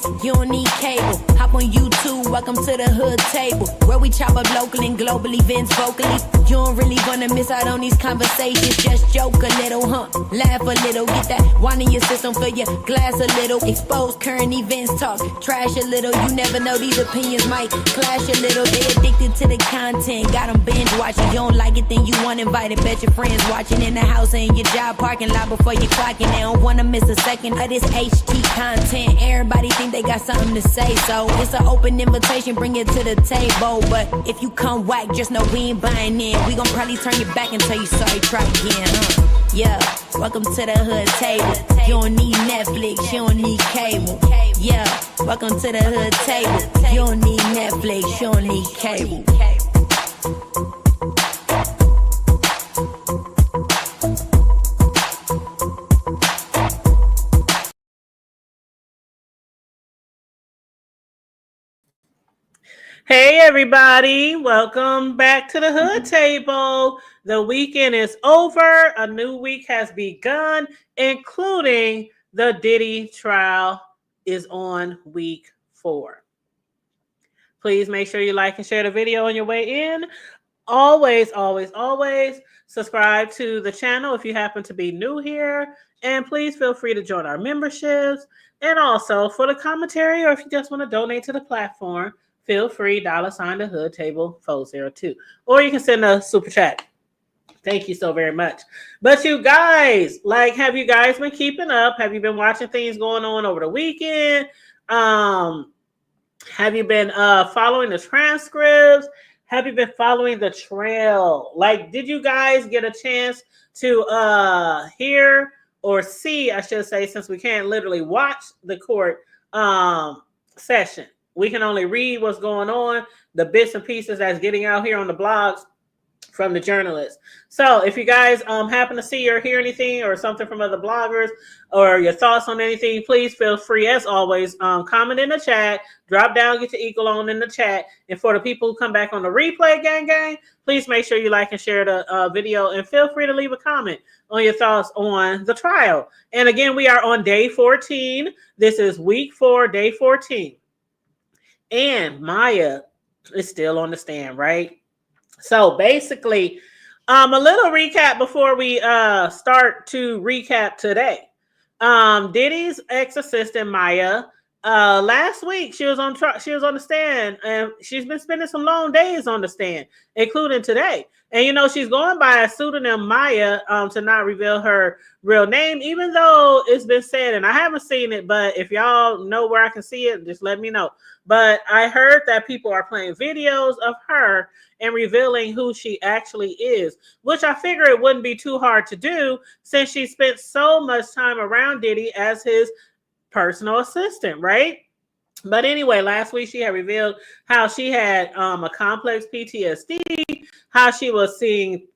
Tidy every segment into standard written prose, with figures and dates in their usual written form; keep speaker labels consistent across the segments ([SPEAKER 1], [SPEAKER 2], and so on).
[SPEAKER 1] You don't need cable. Hop on YouTube, welcome to the hood table, where we chop up local and global events vocally. You don't really wanna miss out on these conversations. Just joke a little, laugh a little, get that wine in your system, fill your glass a little, expose current events, talk trash a little. You never know, these opinions might clash a little. They addicted to the content, got them binge watching. You don't like it, then you want invited. Bet your friends watching in the house and your job parking lot before you clocking. They don't wanna miss a second of this HT content. Everybody think they got something to say, so it's an open invitation, bring it to the table. But if you come whack, just know we ain't buying in. We gon' probably turn your back and tell you sorry, try again, Yeah, welcome to the hood table. You don't need Netflix, you don't need cable. Yeah, welcome to the hood table. You don't need Netflix, you don't need cable.
[SPEAKER 2] Hey everybody, welcome back to the Hood Table. The weekend is over, a new week has begun, including the Diddy trial is on week 4. Please make sure you like and share the video on your way in. Always subscribe to the channel if you happen to be new here, and please feel free to join our memberships. And also for the commentary, or if you just want to donate to the platform, feel free, $ the Hood Table 402. Or you can send a super chat. Thank you so very much. But you guys, have you guys been keeping up? Have you been watching things going on over the weekend? Have you been following the transcripts? Have you been following the trail? Did you guys get a chance to hear or see, I should say, since we can't literally watch the court session? We can only read what's going on, the bits and pieces that's getting out here on the blogs from the journalists. So if you guys happen to see or hear anything or something from other bloggers or your thoughts on anything, please feel free, as always, comment in the chat, drop down, get your equal on in the chat. And for the people who come back on the replay, gang, please make sure you like and share the video, and feel free to leave a comment on your thoughts on the trial. And again, we are on day 14. This is week 4, day 14. And Maya is still on the stand, right? So basically, a little recap before we start to recap today. Diddy's ex-assistant Maya, last week she was on the stand, and she's been spending some long days on the stand, including today. And she's going by a pseudonym Maya to not reveal her real name, even though it's been said, and I haven't seen it, but if y'all know where I can see it, just let me know. But I heard that people are playing videos of her and revealing who she actually is, which I figure it wouldn't be too hard to do since she spent so much time around Diddy as his personal assistant, right? But anyway, last week she had revealed how she had a complex PTSD, how she was in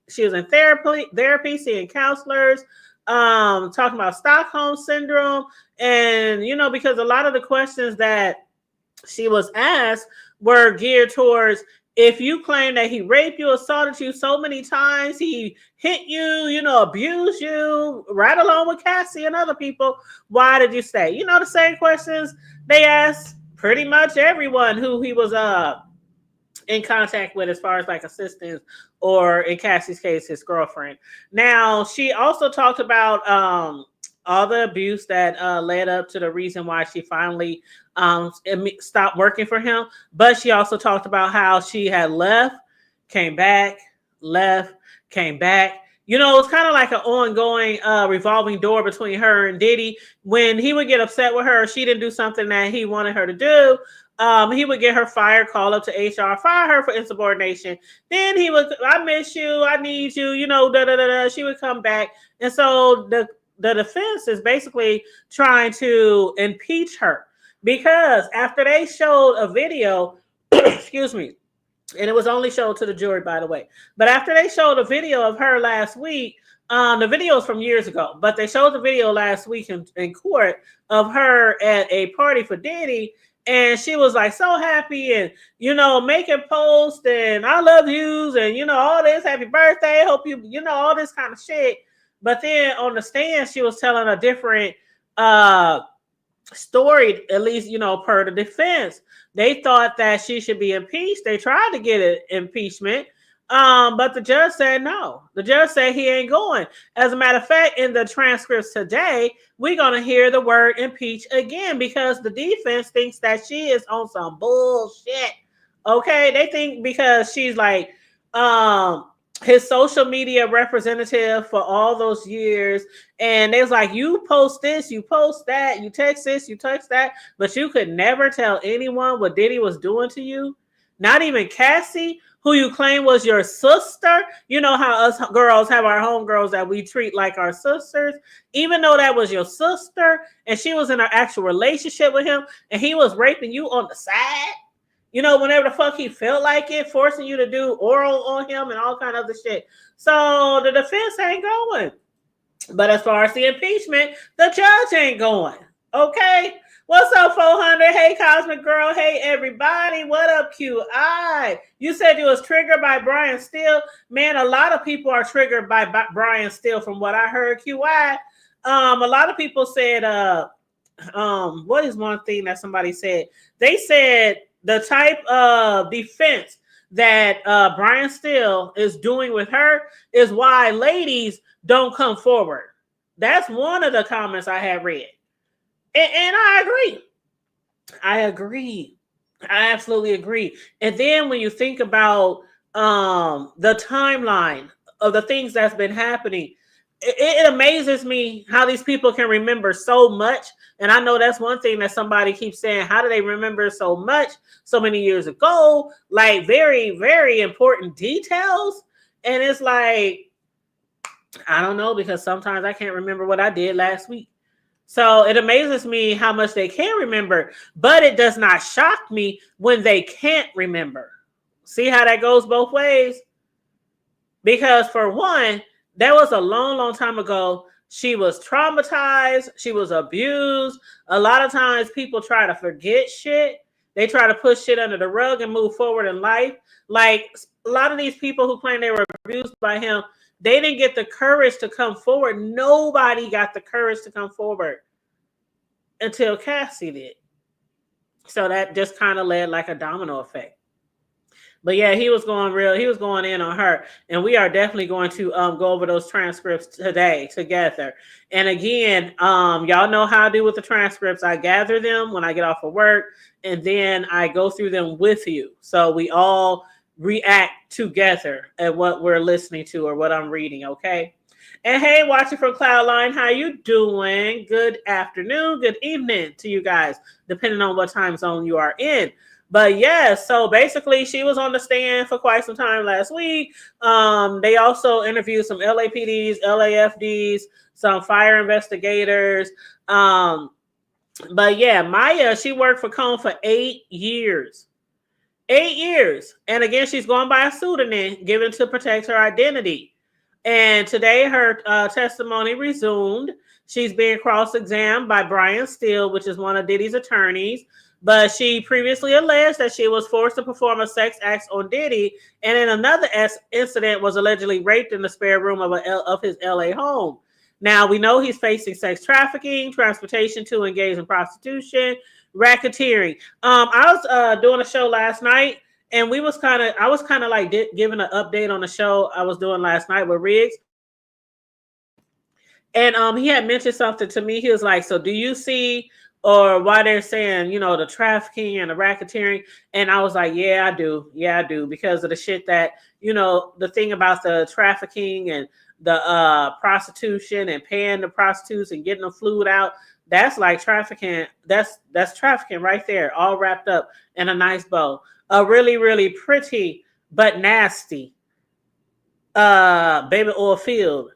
[SPEAKER 2] therapy, seeing counselors, talking about Stockholm syndrome. And, because a lot of the questions that she was asked were geared towards, if you claim that he raped you, assaulted you so many times, he hit you, abused you, right along with Cassie and other people, why did you stay? The same questions they asked pretty much everyone who he was in contact with, as far as assistants, or in Cassie's case, his girlfriend. Now, she also talked about all the abuse that led up to the reason why she finally stopped working for him. But she also talked about how she had left, came back, left, came back. It's kind of like an ongoing revolving door between her and Diddy. When he would get upset with her, she didn't do something that he wanted her to do, he would get her fired, call up to HR, fire her for insubordination. Then he would, I miss you, I need you, She would come back. And so the defense is basically trying to impeach her, because after they showed a video, excuse me, and it was only showed to the jury, by the way, but after they showed a video of her last week, the video is from years ago, but they showed the video last week in court of her at a party for Diddy, and she was so happy and, making posts and I love yous and, all this, happy birthday, hope you, all this kind of shit. But then on the stand, she was telling a different storied, at least, per the defense. They thought that she should be impeached. They tried to get an impeachment, but the judge said no. The judge said he ain't going. As a matter of fact, in the transcripts today, we're going to hear the word impeach again because the defense thinks that she is on some bullshit. Okay, they think because she's like his social media representative for all those years, and they was like, you post this, you post that, you text this, you text that, but you could never tell anyone what Diddy was doing to you. Not even Cassie, who you claim was your sister. You know how us girls have our homegirls that we treat like our sisters. Even though that was your sister and she was in an actual relationship with him and he was raping you on the side, whenever the fuck he felt like it, forcing you to do oral on him and all kind of other shit. So the defense ain't going. But as far as the impeachment, the judge ain't going. Okay? What's up, 400? Hey, Cosmic Girl. Hey, everybody. What up, QI? You said you was triggered by Brian Steele. Man, a lot of people are triggered by Brian Steele from what I heard, QI. A lot of people said, what is one thing that somebody said? They said the type of defense that Brian Steele is doing with her is why ladies don't come forward. That's one of the comments I have read. And I agree. I absolutely agree. And then when you think about the timeline of the things that's been happening, it amazes me how these people can remember so much. And I know that's one thing that somebody keeps saying, how do they remember so much so many years ago? Like very, very important details. And it's like, I don't know, because sometimes I can't remember what I did last week. So it amazes me how much they can remember, but it does not shock me when they can't remember. See how that goes both ways? Because for one, that was a long, long time ago. She was traumatized. She was abused. A lot of times people try to forget shit. They try to push shit under the rug and move forward in life. Like a lot of these people who claim they were abused by him, they didn't get the courage to come forward. Nobody got the courage to come forward until Cassie did. So that just kind of led like a domino effect. But yeah, he was going in on her. And we are definitely going to go over those transcripts today together. And again, y'all know how I do with the transcripts. I gather them when I get off of work, and then I go through them with you. So we all react together at what we're listening to or what I'm reading, okay? And hey, watching from Cloudline, how you doing? Good afternoon, good evening to you guys, depending on what time zone you are in. But yeah, so basically she was on the stand for quite some time last week. They also interviewed some LAPDs, LAFDs, some fire investigators. But yeah, Maya, she worked for Cone for 8 years. 8 years. And again, she's going by a pseudonym given to protect her identity. And today her testimony resumed. She's being cross-examined by Brian Steele, which is one of Diddy's attorneys. But she previously alleged that she was forced to perform a sex act on Diddy, and in another incident was allegedly raped in the spare room of his LA home. Now, we know he's facing sex trafficking, transportation to engage in prostitution, racketeering. I was doing a show last night, and I was kind of like giving an update on the show I was doing last night with Riggs. And he had mentioned something to me. He was like, so do you see or why they're saying, the trafficking and the racketeering? And I was like, yeah, I do. Yeah, I do. Because of the shit that, the thing about the trafficking and the prostitution and paying the prostitutes and getting them flued out. That's like trafficking. That's trafficking right there, all wrapped up in a nice bow. A really, really pretty but nasty baby oil filled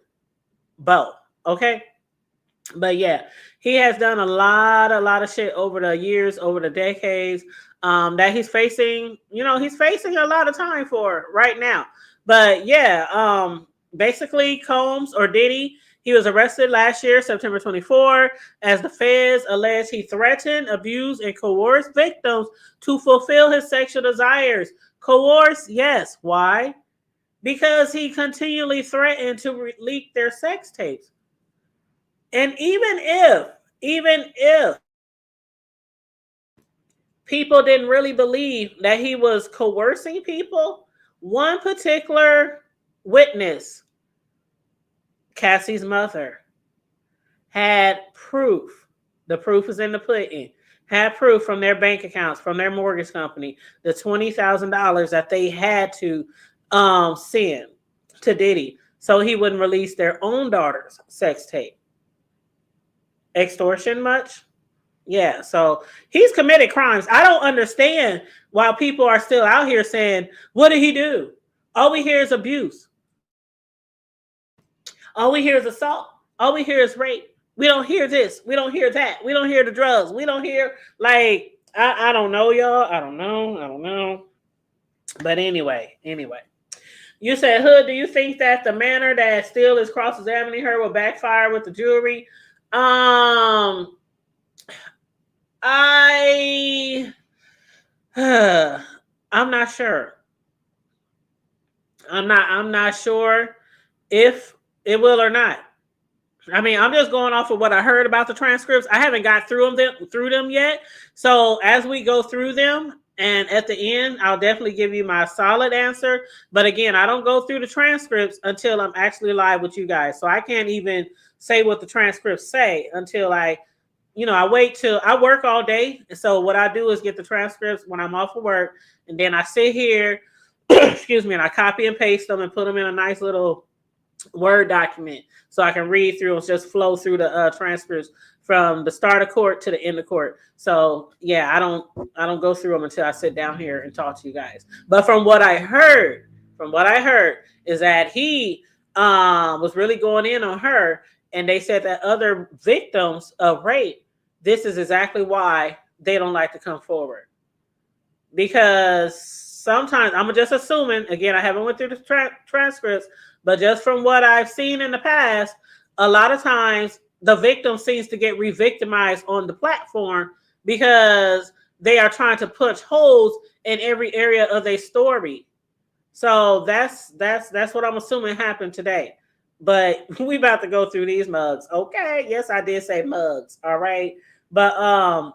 [SPEAKER 2] bow. Okay. But yeah, he has done a lot of shit over the years, over the decades, that he's facing, he's facing a lot of time for right now. But yeah, basically Combs or Diddy, he was arrested last year, September 24, as the feds alleged he threatened, abused, and coerced victims to fulfill his sexual desires. Coerce, yes. Why? Because he continually threatened to leak their sex tapes. And even if people didn't really believe that he was coercing people. One particular witness, Cassie's mother, had proof. The proof is in the pudding. Had proof from their bank accounts, from their mortgage company, the $20,000 that they had to send to Diddy so he wouldn't release their own daughter's sex tape. Extortion much? Yeah, so he's committed crimes. I don't understand why people are still out here saying, what did he do? All we hear is abuse. All we hear is assault. All we hear is rape. We don't hear this. We don't hear that. We don't hear the drugs. We don't hear, like, I don't know, y'all. I don't know. But anyway. You said, Hood, do you think that the manner that Steele is cross-examining her will backfire with the jury? I'm not sure. I'm not sure if it will or not. I mean, I'm just going off of what I heard about the transcripts. I haven't got through them yet. So as we go through them, and at the end, I'll definitely give you my solid answer. But again, I don't go through the transcripts until I'm actually live with you guys. So I can't even say what the transcripts say until I wait till I work all day. So what I do is get the transcripts when I'm off of work. And then I sit here, excuse me, and I copy and paste them and put them in a nice little Word document so I can read through and just flow through the transcripts from the start of court to the end of court. So yeah, I don't go through them until I sit down here and talk to you guys. But from what I heard is that he was really going in on her, and they said that other victims of rape, this is exactly why they don't like to come forward. Because sometimes, I'm just assuming, again, I haven't went through the transcripts, but just from what I've seen in the past, a lot of times the victim seems to get re-victimized on the platform because they are trying to punch holes in every area of their story. So that's what I'm assuming happened today. But we about to go through these mugs. Okay. Yes, I did say mugs. All right. But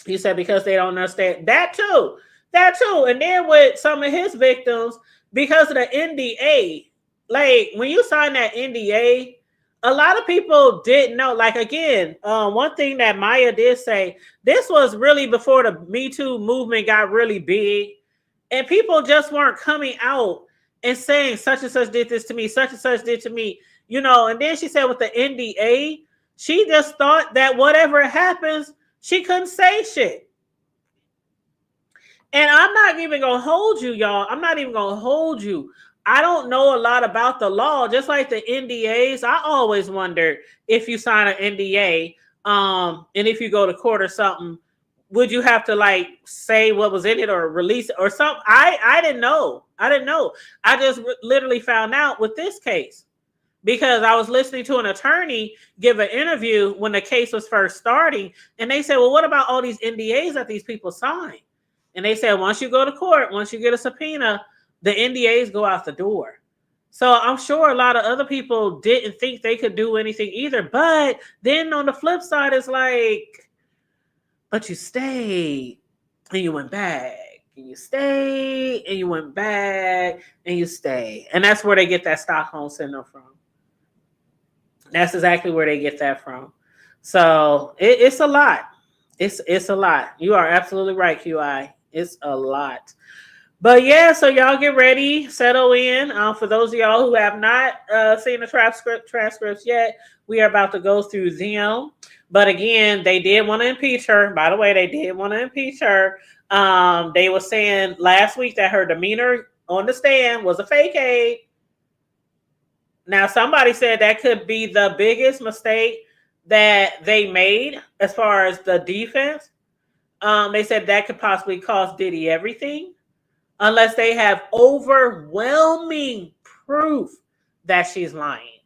[SPEAKER 2] you said because they don't understand that too. And then with some of his victims, because of the NDA, like when you sign that NDA, a lot of people didn't know. Like, again, one thing that Maya did say, this was really before the Me Too movement got really big, and people just weren't coming out and saying such and such did this to me, such and such did to me, and then she said with the NDA, she just thought that whatever happens, she couldn't say shit. And I'm not even going to hold you, y'all. I'm not even going to hold you. I don't know a lot about the law, just like the NDAs. I always wonder if you sign an NDA, and if you go to court or something, would you have to like say what was in it or release it or something? I didn't know. I just literally found out with this case because I was listening to an attorney give an interview when the case was first starting, and they said, well, what about all these NDAs that these people sign? And they said, once you go to court, once you get a subpoena, the NDAs go out the door. So I'm sure a lot of other people didn't think they could do anything either. But then on the flip side, it's like, but you stayed and you went back. And you stayed and you went back and you stayed. And that's where they get that Stockholm syndrome from. That's exactly where they get that from. So it's a lot. It's a lot. You are absolutely right, QI. It's a lot. But yeah, so y'all get ready, settle in. For those of y'all who have not seen the transcripts yet, we are about to go through them. But again, they did want to impeach her. By the way, they did want to impeach her. They were saying last week that her demeanor on the stand was a fake. Now, somebody said that could be the biggest mistake that they made as far as the defense. They said that could possibly cost Diddy everything unless they have overwhelming proof that she's lying.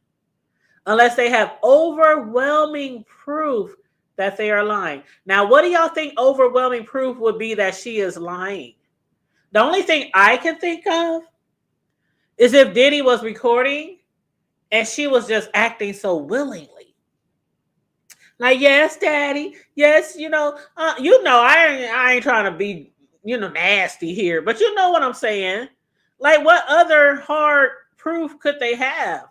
[SPEAKER 2] Unless they have overwhelming proof that they are lying. Now, what do y'all think overwhelming proof would be that she is lying? The only thing I can think of is if Diddy was recording and she was just acting so willingly. Like, yes, daddy. Yes, I ain't trying to be, nasty here, but you know what I'm saying. Like, what other hard proof could they have?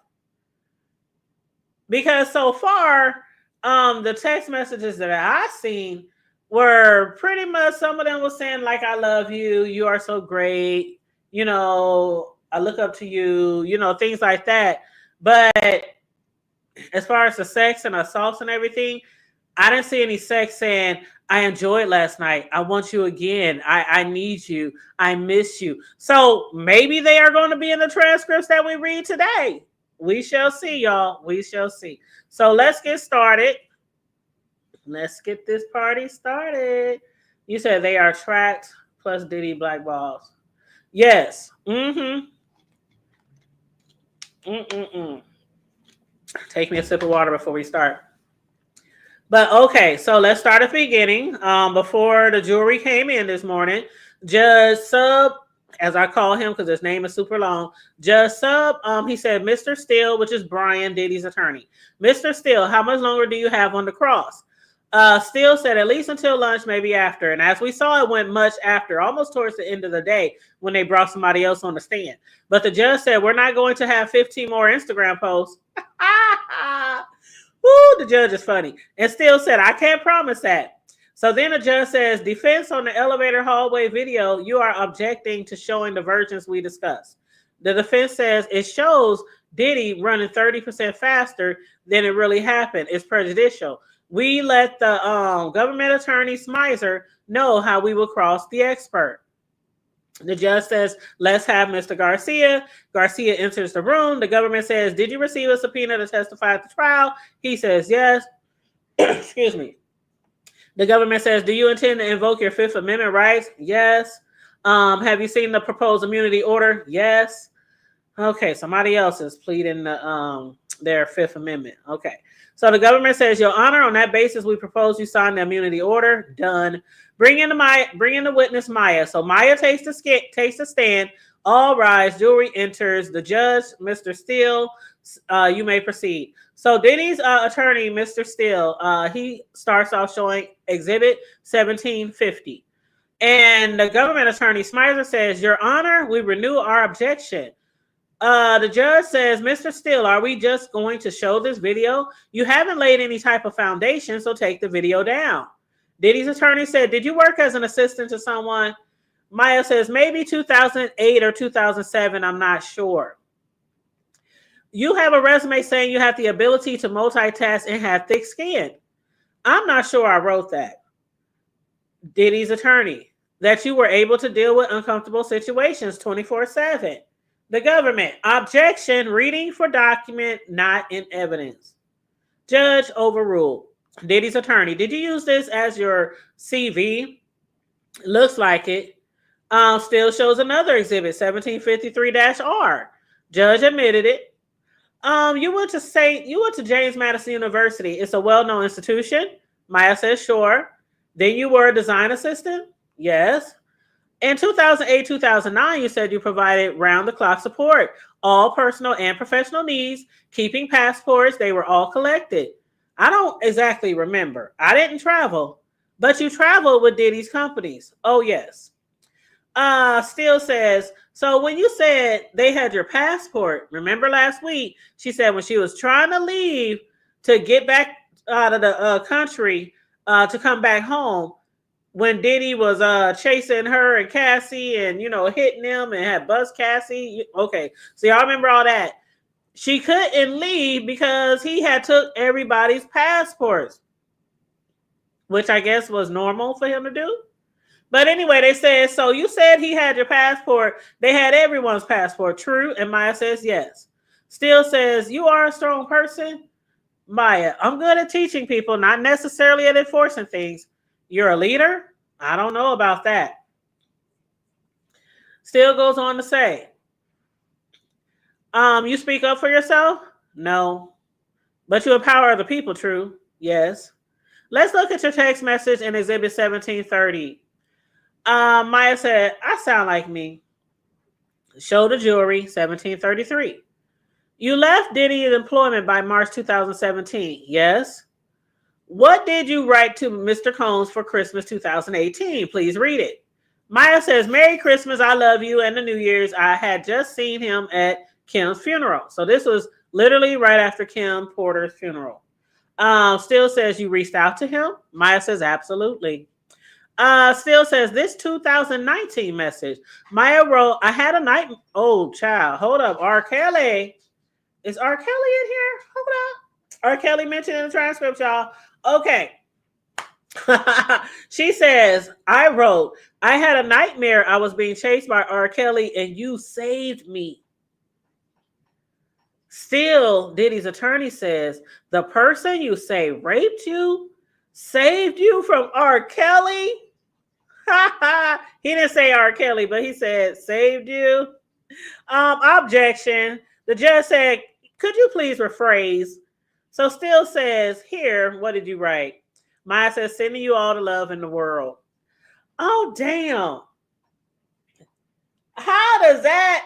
[SPEAKER 2] Because so far, the text messages that I've seen were pretty much, some of them was saying like, I love you, you are so great, I look up to you, things like that. But as far as the sex and assaults and everything, I didn't see any sex saying, I enjoyed last night. I want you again. I need you. I miss you. So maybe they are going to be in the transcripts that we read today. We shall see, y'all. We shall see. So let's get started. Let's get this party started. You said they are tracked plus Diddy black balls. Yes. Mm-hmm. Mm-mm-mm. Take me a sip of water before we start. But okay, so let's start at the beginning. Before the jury came in this morning, Judge Sub, as I call him because his name is super long, Judge Sub, he said, Mr. Steele, which is Brian Diddy's attorney. Mr. Steele, how much longer do you have on the cross? Steele said at least until lunch, maybe after. And as we saw, it went much after, almost towards the end of the day when they brought somebody else on the stand. But the judge said, we're not going to have 15 more Instagram posts. Woo, the judge is funny. And Steele said, I can't promise that. So then the judge says, defense on the elevator hallway video, you are objecting to showing the versions we discussed. The defense says it shows Diddy running 30% faster than it really happened. It's prejudicial. We let the government attorney Smizer know how we will cross the expert. The judge says, let's have Mr. Garcia. Garcia enters the room. The government says, did you receive a subpoena to testify at the trial? He says, yes. Excuse me. The government says, do you intend to invoke your Fifth Amendment rights? Yes. Have you seen the proposed immunity order? Yes. Okay, somebody else is pleading their Fifth Amendment. Okay. So the government says, Your Honor, on that basis, we propose you sign the immunity order. Done. Bring in the witness Maya. So Maya takes the stand. All rise. Jury enters. The judge, Mr. Steele, you may proceed. So Diddy's attorney, Mr. Steele, he starts off showing Exhibit 1750. And the government attorney, Smizer, says, Your Honor, we renew our objection. The judge says, Mr. Steele, are we just going to show this video? You haven't laid any type of foundation, so take the video down. Diddy's attorney said, did you work as an assistant to someone? Maya says, maybe 2008 or 2007, I'm not sure. You have a resume saying you have the ability to multitask and have thick skin. I'm not sure I wrote that. Diddy's attorney, that you were able to deal with uncomfortable situations 24/7. The government, objection, reading for document, not in evidence. Judge overruled. Diddy's attorney, did you use this as your CV? Looks like it. Still shows another exhibit, 1753-R. Judge admitted it. You went to James Madison University. It's a well-known institution. Maya says, sure. Then you were a design assistant? Yes. In 2008, 2009, you said you provided round-the-clock support, all personal and professional needs, keeping passports. They were all collected. I don't exactly remember. I didn't travel, but you traveled with Diddy's companies. Oh, yes. Steele says, so when you said they had your passport, remember last week, she said when she was trying to leave to get back out of the country to come back home, when Diddy was chasing her and Cassie and, hitting them and had buzzed Cassie. Okay, so y'all remember all that. She couldn't leave because he had took everybody's passports, which I guess was normal for him to do. But anyway, they said, so you said he had your passport. They had everyone's passport. True. And Maya says, yes. Steele says, you are a strong person. Maya, I'm good at teaching people, not necessarily at enforcing things. You're a leader? I don't know about that. Steele goes on to say, you speak up for yourself? No. But you empower other people, true? Yes. Let's look at your text message in Exhibit 1730. Maya said, I sound like me. Show the jury, 1733. You left Diddy's employment by March 2017. Yes. What did you write to Mr. Combs for Christmas 2018? Please read it. Maya says, Merry Christmas, I love you, and the New Year's. I had just seen him at Kim's funeral. So this was literally right after Kim Porter's funeral. Still says, you reached out to him? Maya says, absolutely. Still says, this 2019 message. Maya wrote, I had a night. Oh, child. Hold up. R. Kelly. Is R. Kelly in here? Hold up. R. Kelly mentioned in the transcript, y'all. Okay. She says, I wrote, I had a nightmare. I was being chased by R. Kelly and you saved me. Still, Diddy's attorney says, the person you say raped you saved you from R. Kelly? He didn't say R. Kelly, but he said saved you. Objection. The judge said, could you please rephrase? So Still says, here, what did you write? Maya says, sending you all the love in the world. Oh, damn. How does that,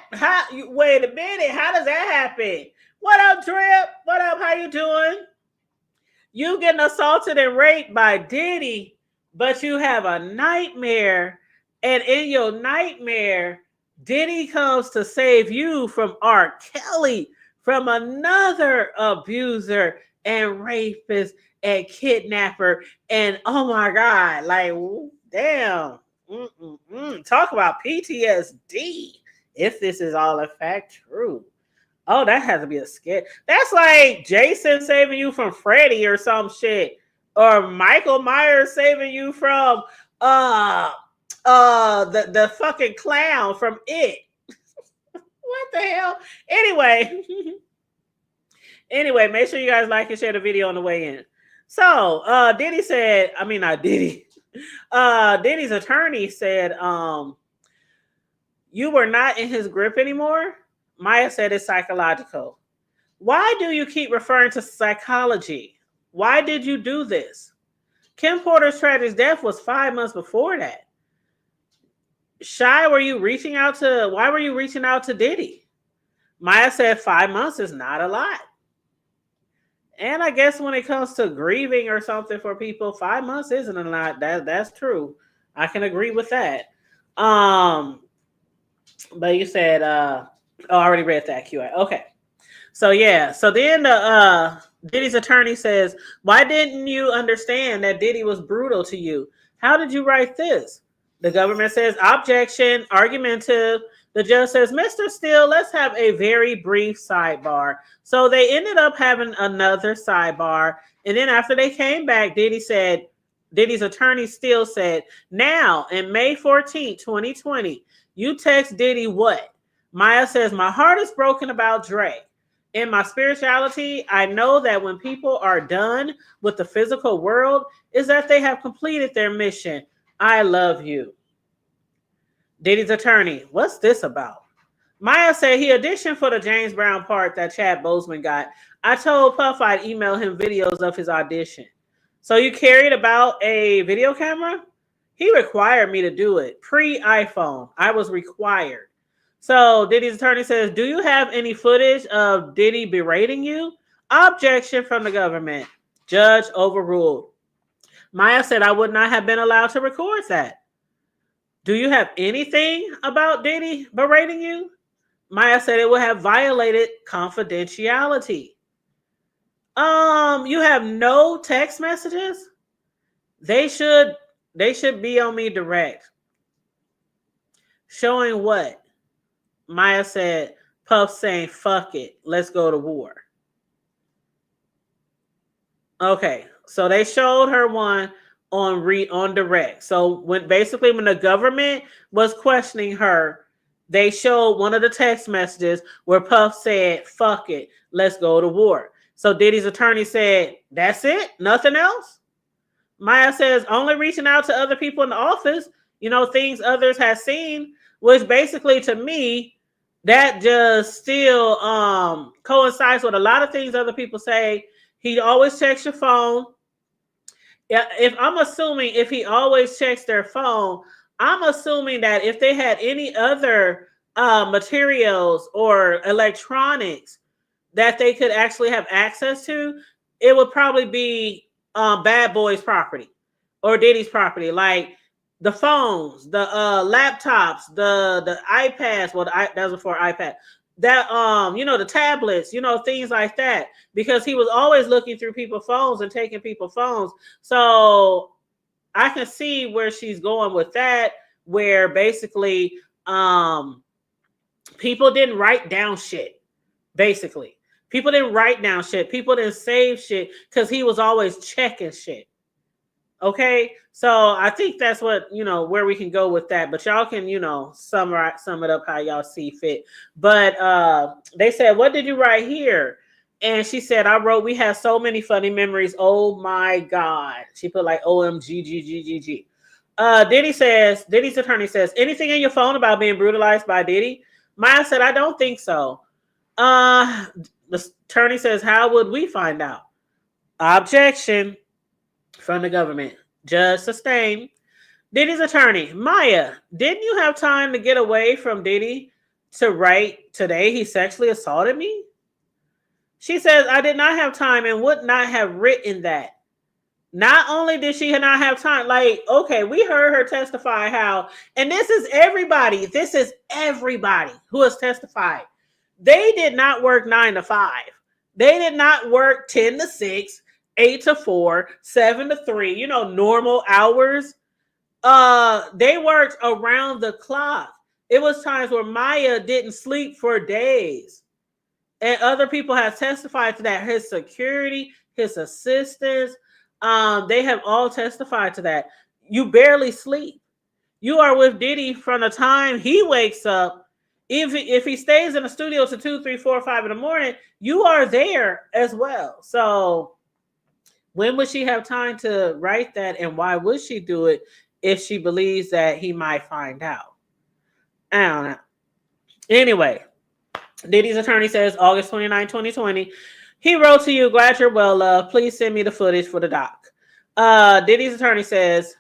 [SPEAKER 2] wait a minute, how does that happen? What up, Drip? What up, how you doing? You getting assaulted and raped by Diddy, but you have a nightmare, and in your nightmare, Diddy comes to save you from R. Kelly, from another abuser and rapist and kidnapper. And oh my God, like, damn. Talk about PTSD. If this is all in fact true. Oh, that has to be a scare. That's like Jason saving you from Freddy or some shit. Or Michael Myers saving you from the fucking clown from It. What the hell? Anyway, make sure you guys like and share the video on the way in. So, Diddy said, I mean, not Diddy. Diddy's attorney said, you were not in his grip anymore. Maya said it's psychological. Why do you keep referring to psychology? Why did you do this? Kim Porter's tragic death was 5 months before that. Why were you reaching out to Diddy? Maya said 5 months is not a lot. And I guess when it comes to grieving or something for people, 5 months isn't a lot. That's true. I can agree with that. But you said, I already read that QA. Okay. So yeah. So then Diddy's attorney says, why didn't you understand that Diddy was brutal to you? How did you write this? The government says, objection, argumentative. The judge says, Mr. Steele, let's have a very brief sidebar. So they ended up having another sidebar. And then after they came back, Diddy's attorney Steele said, now in May 14, 2020, you text Diddy what? Maya says, my heart is broken about Dre. In my spirituality, I know that when people are done with the physical world, is that they have completed their mission. I love you. Diddy's attorney, what's this about? Maya said he auditioned for the James Brown part that Chad Boseman got. I told Puff I'd email him videos of his audition. So you carried about a video camera? He required me to do it. Pre-iPhone. I was required. So Diddy's attorney says, do you have any footage of Diddy berating you? Objection from the government. Judge overruled. Maya said, I would not have been allowed to record that. Do you have anything about Diddy berating you? Maya said it would have violated confidentiality. You have no text messages? They should be on me direct. Showing what? Maya said, Puff saying, fuck it, let's go to war. Okay, so they showed her one on direct. So when the government was questioning her, they showed one of the text messages where Puff said, fuck it, let's go to war. So Diddy's attorney said, that's it? Nothing else? Maya says, only reaching out to other people in the office, things others have seen, which basically to me, that just still coincides with a lot of things other people say. He always checks your phone. Yeah, if he always checks their phone, I'm assuming that if they had any other materials or electronics that they could actually have access to, it would probably be Bad Boy's property or Diddy's property, like the phones, the laptops, the iPads. Well, that was before iPad. That the tablets, things like that, because he was always looking through people's phones and taking people's phones. So I can see where she's going with that, where basically people didn't write down shit. Basically, people didn't write down shit. People didn't save shit because he was always checking shit. Okay, so I think that's what where we can go with that. But y'all can sum it up how y'all see fit. But they said, "What did you write here?" And she said, "I wrote, we have so many funny memories. Oh my god." She put like OMG. Diddy's attorney says, "Anything in your phone about being brutalized by Diddy?" Maya said, "I don't think so." The attorney says, "How would we find out?" Objection from the government. Judge sustained. Diddy's attorney, Maya, didn't you have time to get away from Diddy to write, "Today he sexually assaulted me"? She says, "I did not have time and would not have written that." Not only did she not have time, like, okay, we heard her testify how, and this is everybody who has testified. They did not work 9 to 5. They did not work 10 to 6, 8 to 4, 7 to 3, normal hours. They worked around the clock. It was times where Maya didn't sleep for days. And other people have testified to that. His security, his assistants, they have all testified to that. You barely sleep. You are with Diddy from the time he wakes up. If he stays in the studio to 2, 3, 4, 5 in the morning, you are there as well. So when would she have time to write that, and why would she do it if she believes that he might find out? I don't know. Anyway, Diddy's attorney says, August 29, 2020, he wrote to you, "Glad you're well, love. Please send me the footage for the doc." Diddy's attorney says,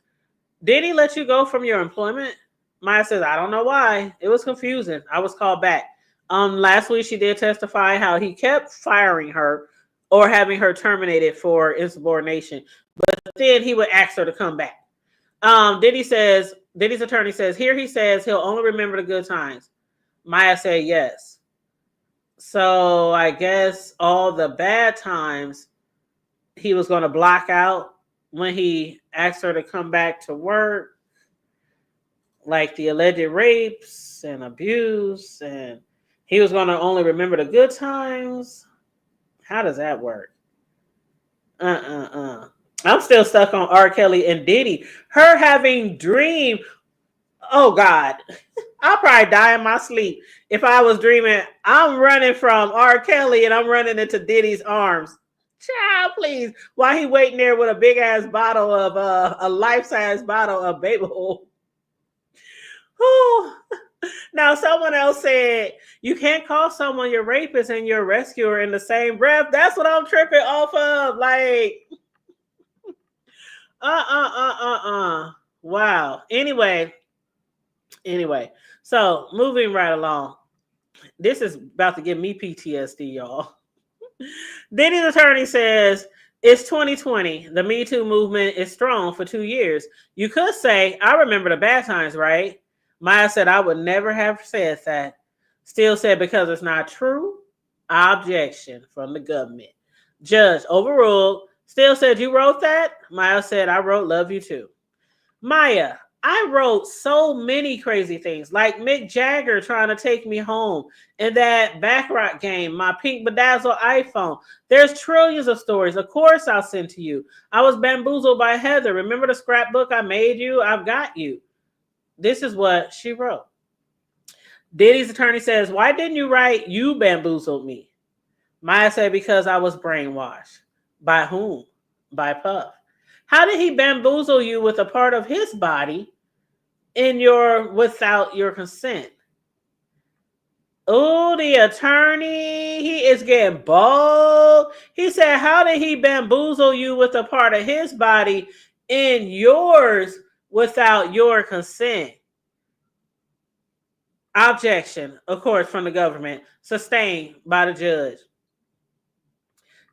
[SPEAKER 2] "Did he let you go from your employment?" Maya says, "I don't know why. It was confusing. I was called back." Last week she did testify how he kept firing her or having her terminated for insubordination, but then he would ask her to come back. Diddy's attorney says, "Here he says he'll only remember the good times." Maya said yes. So I guess all the bad times he was going to block out when he asked her to come back to work, like the alleged rapes and abuse, and he was going to only remember the good times. How does that work? I'm still stuck on R. Kelly and Diddy. Her having dream. Oh God, I'll probably die in my sleep if I was dreaming I'm running from R. Kelly and I'm running into Diddy's arms. Child, please. Why he waiting there with a big ass bottle of a life-size bottle of baby oil? Now, someone else said you can't call someone your rapist and your rescuer in the same breath. That's what I'm tripping off of. Like, Wow. Anyway, so moving right along. This is about to give me PTSD, y'all. Diddy's attorney says it's 2020. The Me Too movement is strong for 2 years. You could say, I remember the bad times, right? Maya said, I would never have said that. Still said, because it's not true. Objection from the government. Judge overruled. Still said, you wrote that? Maya said, I wrote love you too. Maya, I wrote so many crazy things, like Mick Jagger trying to take me home, and that Baccarat game, my pink bedazzled iPhone. There's trillions of stories. Of course I'll send to you. I was bamboozled by Heather. Remember the scrapbook I made you? I've got you. This is what she wrote. Diddy's attorney says, why didn't you write you bamboozled me? Maya said, because I was brainwashed. By whom? By Puff. How did he bamboozle you with a part of his body without your consent? Oh, the attorney, he is getting bold. He said, how did he bamboozle you with a part of his body in yours without your consent? Objection, of course, from the government. Sustained by the judge.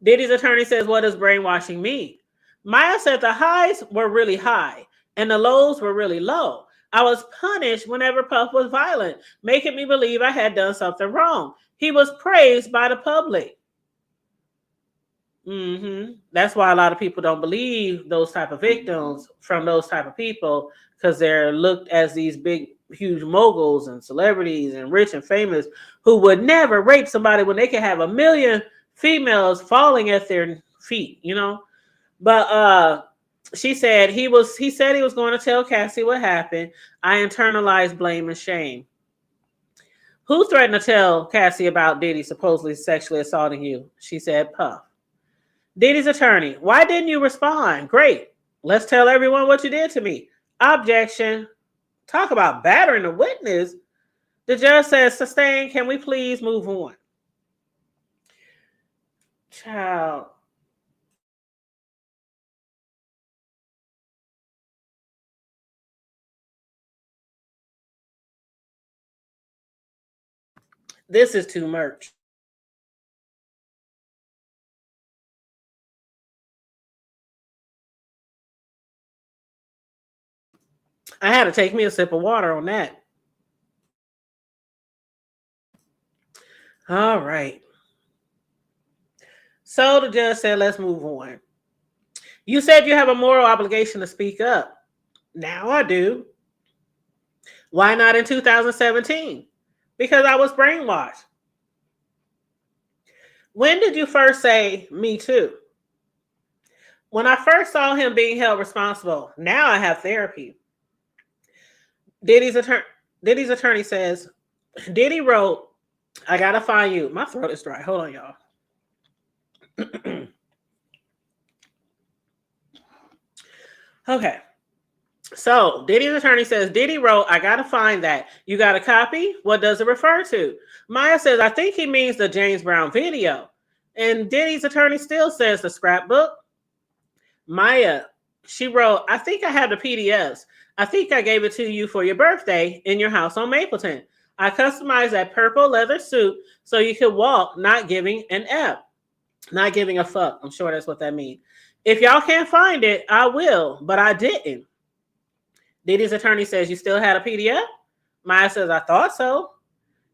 [SPEAKER 2] Diddy's attorney says, what does brainwashing mean? Maya said the highs were really high and the lows were really low. I was punished whenever Puff was violent, making me believe I had done something wrong. He was praised by the public. That's why a lot of people don't believe those type of victims from those type of people, because they're looked as these big, huge moguls and celebrities and rich and famous who would never rape somebody when they could have a million females falling at their feet, you know. But she said he said he was going to tell Cassie what happened. I internalized blame and shame. Who threatened to tell Cassie about Diddy supposedly sexually assaulting you? She said, Puff. Diddy's attorney, why didn't you respond? Great. Let's tell everyone what you did to me. Objection. Talk about battering the witness. The judge says, sustain. Can we please move on? Child. This is too much. I had to take me a sip of water on that. All right. So the judge said, let's move on. You said you have a moral obligation to speak up. Now I do. Why not in 2017? Because I was brainwashed. When did you first say me too? When I first saw him being held responsible. Now I have therapy. Diddy's attorney says, Diddy wrote, I gotta find you. My throat is dry. Hold on, y'all. Okay. So Diddy's attorney says, Diddy wrote, I gotta find that. You got a copy? What does it refer to? Maya says, I think he means the James Brown video. And Diddy's attorney still says the scrapbook. Maya, she wrote, I think I have the PDFs. I think I gave it to you for your birthday in your house on Mapleton. I customized that purple leather suit so you could walk, not giving an F. Not giving a fuck. I'm sure that's what that means. If y'all can't find it, I will, but I didn't. Diddy's attorney says, you still had a PDF? Maya says, I thought so.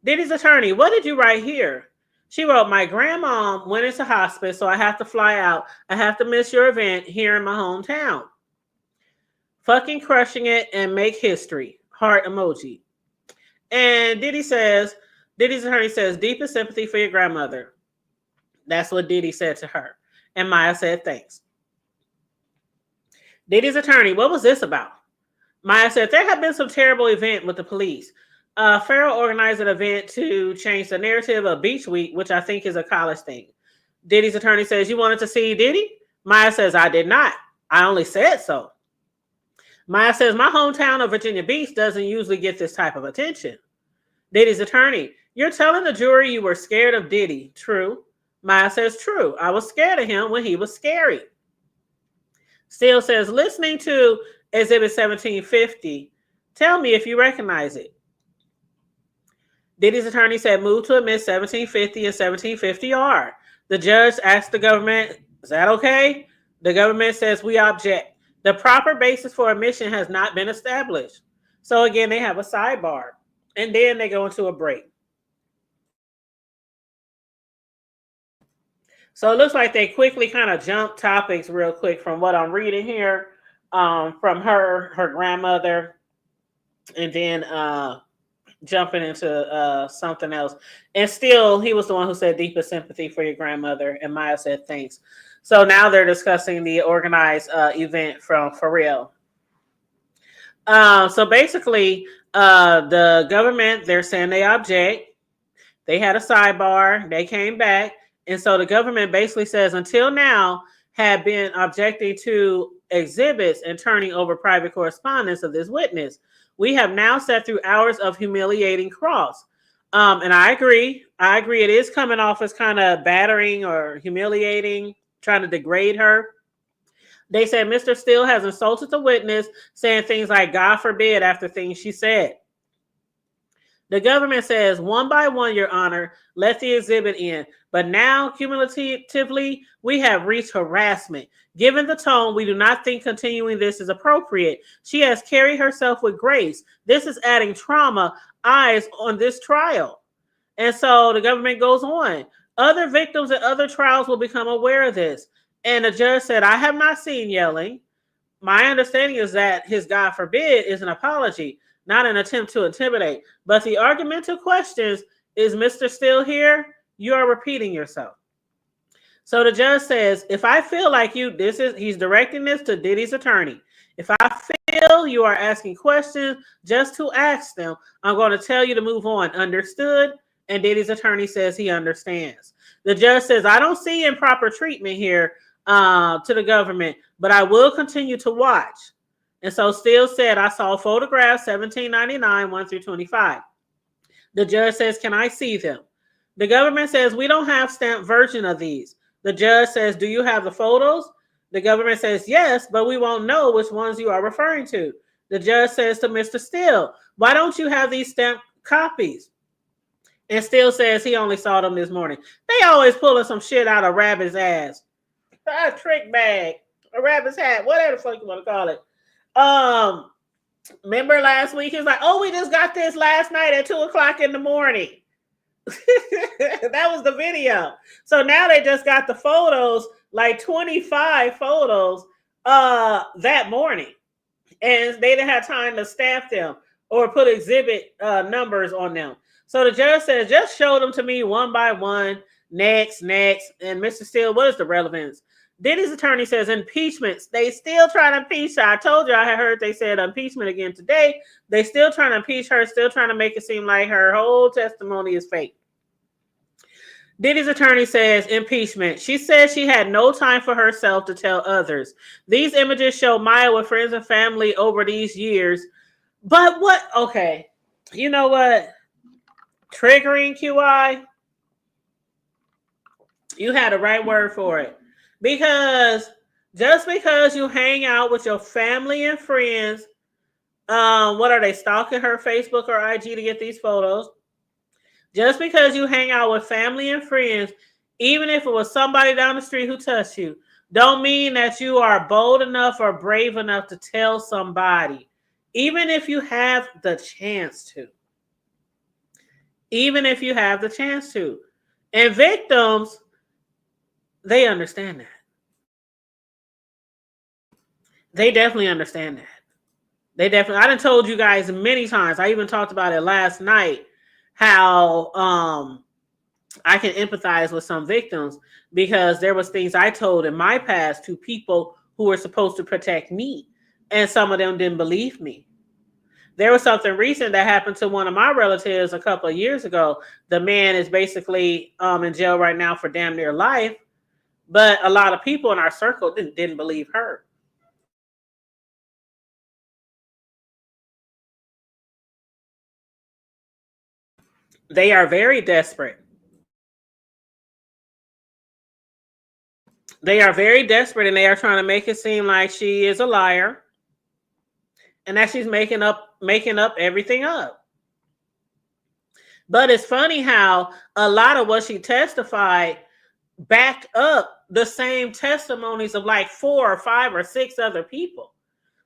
[SPEAKER 2] Diddy's attorney, what did you write here? She wrote, my grandma went into hospice, so I have to fly out. I have to miss your event here in my hometown. Fucking crushing it and make history. Heart emoji. And Diddy's attorney says, deepest sympathy for your grandmother. That's what Diddy said to her. And Maya said, thanks. Diddy's attorney, what was this about? Maya said, there had been some terrible event with the police. Farrell organized an event to change the narrative of Beach Week, which I think is a college thing. Diddy's attorney says, you wanted to see Diddy? Maya says, I did not. I only said so. Maya says, my hometown of Virginia Beach doesn't usually get this type of attention. Diddy's attorney, you're telling the jury you were scared of Diddy. True. Maya says, true. I was scared of him when he was scary. Steele says, listening to Exhibit 1750, tell me if you recognize it. Diddy's attorney said, move to admit 1750 and 1750R. The judge asked the government, is that okay? The government says, we object. The proper basis for admission has not been established. So again, they have a sidebar. And then they go into a break. So it looks like they quickly kind of jump topics real quick from what I'm reading here, from her grandmother, and then jumping into something else. And still, he was the one who said deepest sympathy for your grandmother, and Maya said thanks. So now they're discussing the organized event from Pharrell. So basically, the government, they're saying they object. They had a sidebar. They came back. And so the government basically says, until now, had been objecting to exhibits and turning over private correspondence of this witness. We have now sat through hours of humiliating cross. And I agree. It is coming off as kind of battering or humiliating, trying to degrade her. They said Mr. Steele has insulted the witness, saying things like, God forbid, after things she said. The government says, one by one, Your Honor, let the exhibit in. But now, cumulatively, we have reached harassment. Given the tone, we do not think continuing this is appropriate. She has carried herself with grace. This is adding trauma eyes on this trial. And so the government goes on. Other victims at other trials will become aware of this. And the judge said, I have not seen yelling. My understanding is that his God forbid is an apology, not an attempt to intimidate. But the argumentative questions, is Mr. Still here? You are repeating yourself. So the judge says, if I feel like he's directing this to Diddy's attorney. If I feel you are asking questions just to ask them, I'm going to tell you to move on. Understood? And Diddy's attorney says he understands. The judge says, I don't see improper treatment here to the government, but I will continue to watch. And so Steele said, I saw photographs 1799, 1 through 25. The judge says, can I see them? The government says, we don't have stamped version of these. The judge says, do you have the photos? The government says, yes, but we won't know which ones you are referring to. The judge says to Mr. Steele, why don't you have these stamped copies? And Steele says he only saw them this morning. They always pulling some shit out of rabbit's ass. A trick bag, a rabbit's hat, whatever the fuck you want to call it. Remember last week? He was like, oh, we just got this last night at 2:00 in the morning. That was the video. So now they just got the photos, like 25 photos that morning. And they didn't have time to stamp them or put exhibit numbers on them. So the judge says, just show them to me one by one. Next. And Mr. Steele, what is the relevance? Diddy's attorney says impeachments. They still trying to impeach her. I told you I had heard they said impeachment again today. They still trying to impeach her, still trying to make it seem like her whole testimony is fake. Diddy's attorney says impeachment. She says she had no time for herself to tell others. These images show Maya with friends and family over these years. But what? Okay. You know what? Triggering QI. You had the right word for it. Because just because you hang out with your family and friends, what are they, stalking her Facebook or IG to get these photos? Just because you hang out with family and friends, even if it was somebody down the street who touched you, don't mean that you are bold enough or brave enough to tell somebody, even if you have the chance to. Even if you have the chance to. And victims, they understand that. They definitely understand that. I done told you guys many times. I even talked about it last night, how I can empathize with some victims because there was things I told in my past to people who were supposed to protect me. And some of them didn't believe me. There was something recent that happened to one of my relatives a couple of years ago. The man is basically in jail right now for damn near life. But a lot of people in our circle didn't believe her. They are very desperate. They are very desperate, and they are trying to make it seem like she is a liar and that she's making up everything up. But it's funny how a lot of what she testified backed up the same testimonies of like 4 or 5 or 6 other people.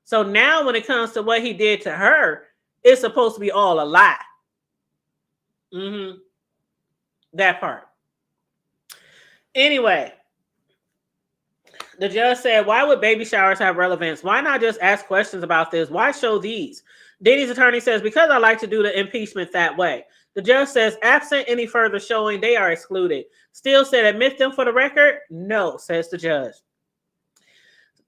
[SPEAKER 2] So now when it comes to what he did to her, it's supposed to be all a lie. That part. Anyway, the judge said, why would baby showers have relevance? Why not just ask questions about this? Why show these? Diddy's attorney says, because I like to do the impeachment that way. The judge says, absent any further showing, they are excluded. Steele said, admit them for the record? No, says the judge.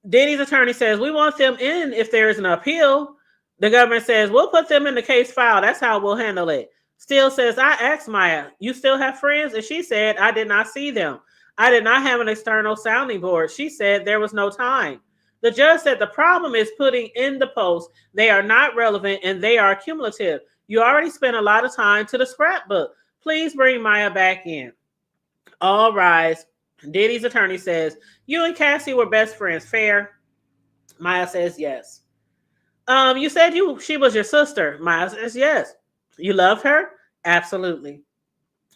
[SPEAKER 2] Diddy's attorney says, we want them in if there is an appeal. The government says, we'll put them in the case file. That's how we'll handle it. Steele says, I asked Maya, you still have friends? And she said, I did not see them. I did not have an external sounding board. She said there was no time. The judge said the problem is putting in the post. They are not relevant and they are cumulative. You already spent a lot of time to the scrapbook. Please bring Maya back in. All rise. Diddy's attorney says, you and Cassie were best friends. Fair? Maya says yes. You said she was your sister. Maya says yes. You loved her? Absolutely.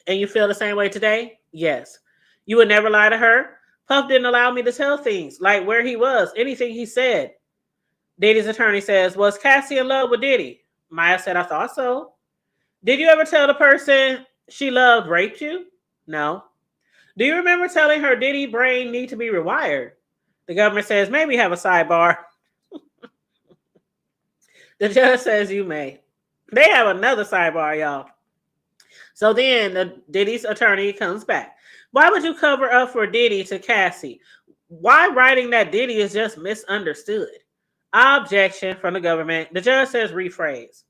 [SPEAKER 2] And you feel the same way today? Yes. You would never lie to her? Puff didn't allow me to tell things, like where he was, anything he said. Diddy's attorney says, was Cassie in love with Diddy? Maya said, I thought so. Did you ever tell the person she loved raped you? No. Do you remember telling her Diddy brain need to be rewired? The government says, maybe have a sidebar. The judge says you may. They have another sidebar, y'all. So then the Diddy's attorney comes back. Why would you cover up for Diddy to Cassie? Why writing that Diddy is just misunderstood? Objection from the government. The judge says rephrase.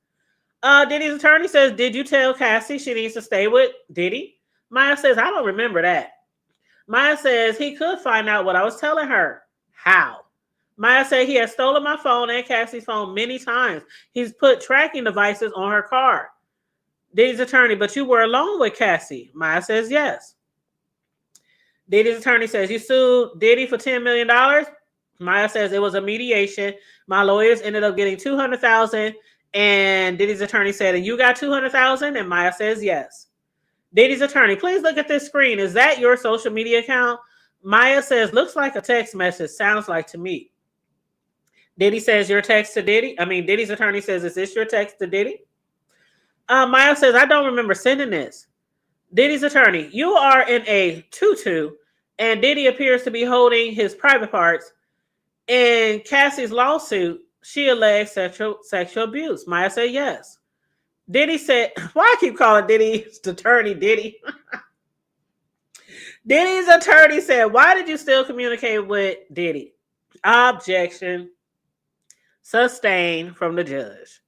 [SPEAKER 2] Diddy's attorney says, did you tell Cassie she needs to stay with Diddy? Maya says, I don't remember that. Maya says he could find out what I was telling her. How? Maya said he has stolen my phone and Cassie's phone many times. He's put tracking devices on her car. Diddy's attorney, but you were alone with Cassie. Maya says yes. Diddy's attorney says, you sued Diddy for $10 million? Maya says it was a mediation. My lawyers ended up getting $200,000. And Diddy's attorney said, and you got $200,000? And Maya says yes. Diddy's attorney, please look at this screen. Is that your social media account? Maya says, looks like a text message. Sounds like to me. Diddy says, your text to Diddy? Diddy's attorney says, is this your text to Diddy? Maya says, I don't remember sending this. Diddy's attorney, you are in a tutu, and Diddy appears to be holding his private parts. In Cassie's lawsuit, she alleged sexual abuse. Maya said yes. Diddy said, why I keep calling Diddy's attorney Diddy? Diddy's attorney said, why did you still communicate with Diddy? Objection. Sustained from the judge.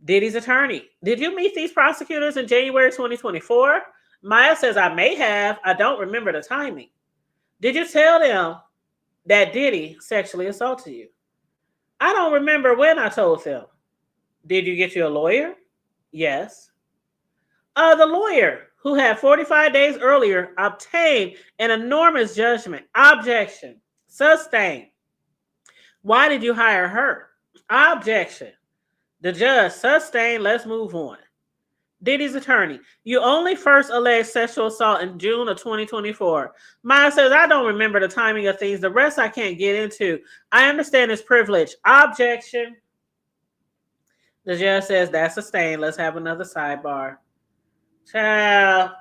[SPEAKER 2] Diddy's attorney, did you meet these prosecutors in January 2024? Maya says, I may have. I don't remember the timing. Did you tell them that Diddy sexually assaulted you? I don't remember when I told them. Did you get you a lawyer? Yes. The lawyer who had 45 days earlier obtained an enormous judgment. Objection. Sustained. Why did you hire her? Objection. The judge, sustained. Let's move on. Diddy's attorney, you only first alleged sexual assault in June of 2024. Maya says, I don't remember the timing of things. The rest I can't get into. I understand his privilege. Objection. The judge says, that's sustained. Let's have another sidebar. Child,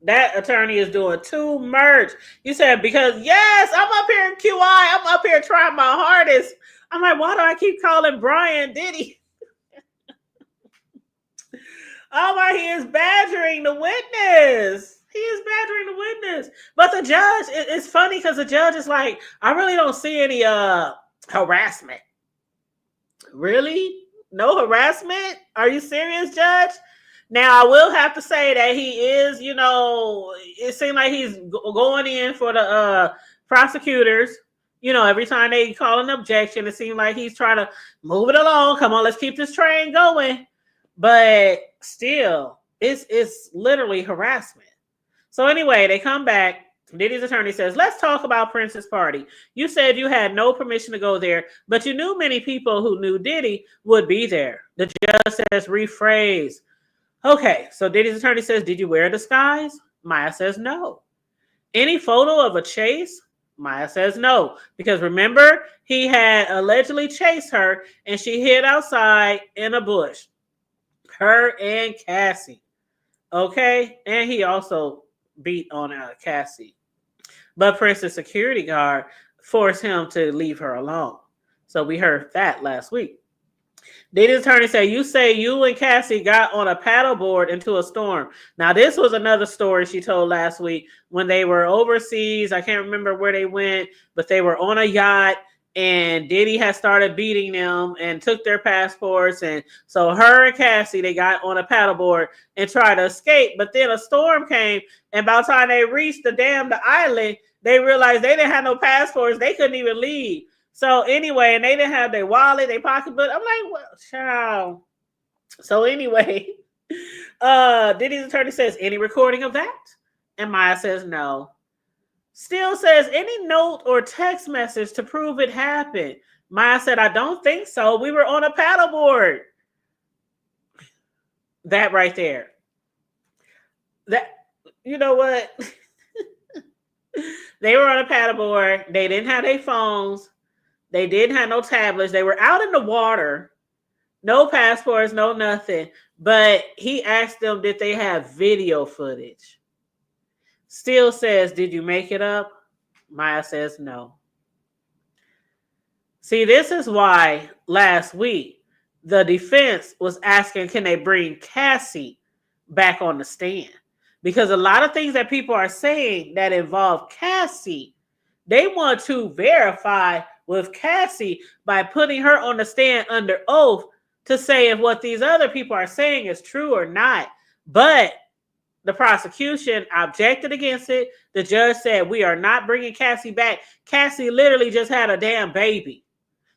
[SPEAKER 2] that attorney is doing too much. You said, because yes, I'm up here in QI. I'm up here trying my hardest. I'm like, why do I keep calling Brian Diddy? Oh my, he is badgering the witness. He is badgering the witness. But the judge, it's funny because the judge is like, I really don't see any harassment. Really? No harassment? Are you serious, Judge? Now, I will have to say that he is, it seemed like he's going in for the prosecutors. Every time they call an objection, it seemed like he's trying to move it along. Come on, let's keep this train going. But still, it's literally harassment. So anyway, they come back. Diddy's attorney says, let's talk about Prince's party. You said you had no permission to go there, but you knew many people who knew Diddy would be there. The judge says, rephrase. Okay, so Diddy's attorney says, did you wear a disguise? Maya says, no. Any photo of a chase? Maya says no, because remember, he had allegedly chased her and she hid outside in a bush. Her and Cassie. Okay, and he also beat on Cassie. But Prince's security guard forced him to leave her alone. So we heard that last week. Diddy's attorney said, you say you and Cassie got on a paddleboard into a storm. Now, this was another story she told last week when they were overseas. I can't remember where they went, but they were on a yacht and Diddy had started beating them and took their passports. And so her and Cassie, they got on a paddleboard and tried to escape. But then a storm came, and by the time they reached the island, they realized they didn't have no passports. They couldn't even leave. So anyway, and they didn't have their wallet, their pocketbook. I'm like, well, child. So anyway, Diddy's attorney says, any recording of that? And Maya says, no. Still says, any note or text message to prove it happened? Maya said, I don't think so. We were on a paddleboard. That right there. That, you know what? They were on a paddleboard. They didn't have their phones. They didn't have no tablets. They were out in the water. No passports, no nothing. But he asked them, did they have video footage? Steele says, did you make it up? Maya says no. See, this is why last week the defense was asking, can they bring Cassie back on the stand? Because a lot of things that people are saying that involve Cassie, they want to verify with Cassie by putting her on the stand under oath to say if what these other people are saying is true or not. But the prosecution objected against it. The judge said, we are not bringing Cassie back. Cassie literally just had a damn baby.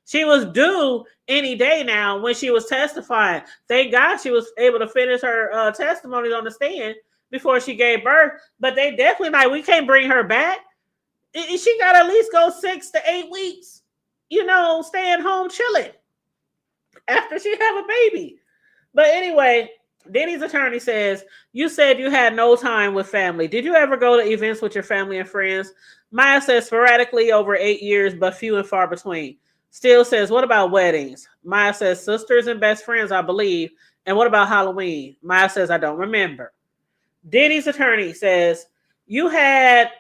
[SPEAKER 2] She was due any day now when she was testifying. Thank God she was able to finish her testimonies on the stand before she gave birth. But they definitely like, we can't bring her back. She got to at least go 6 to 8 weeks, staying home chilling after she have a baby. But anyway, Diddy's attorney says, you said you had no time with family. Did you ever go to events with your family and friends? Maya says sporadically over 8 years, but few and far between. Steele says, what about weddings? Maya says sisters and best friends, I believe. And what about Halloween? Maya says, I don't remember. Diddy's attorney says, you had,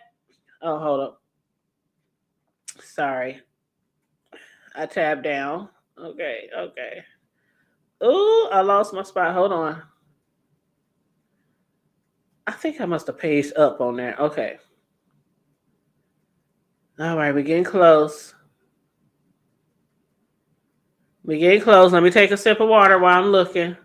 [SPEAKER 2] oh, hold up. Sorry. I tabbed down. Okay. Ooh, I lost my spot. Hold on. I think I must have paged up on there. Okay. All right, we're getting close. We're getting close. Let me take a sip of water while I'm looking.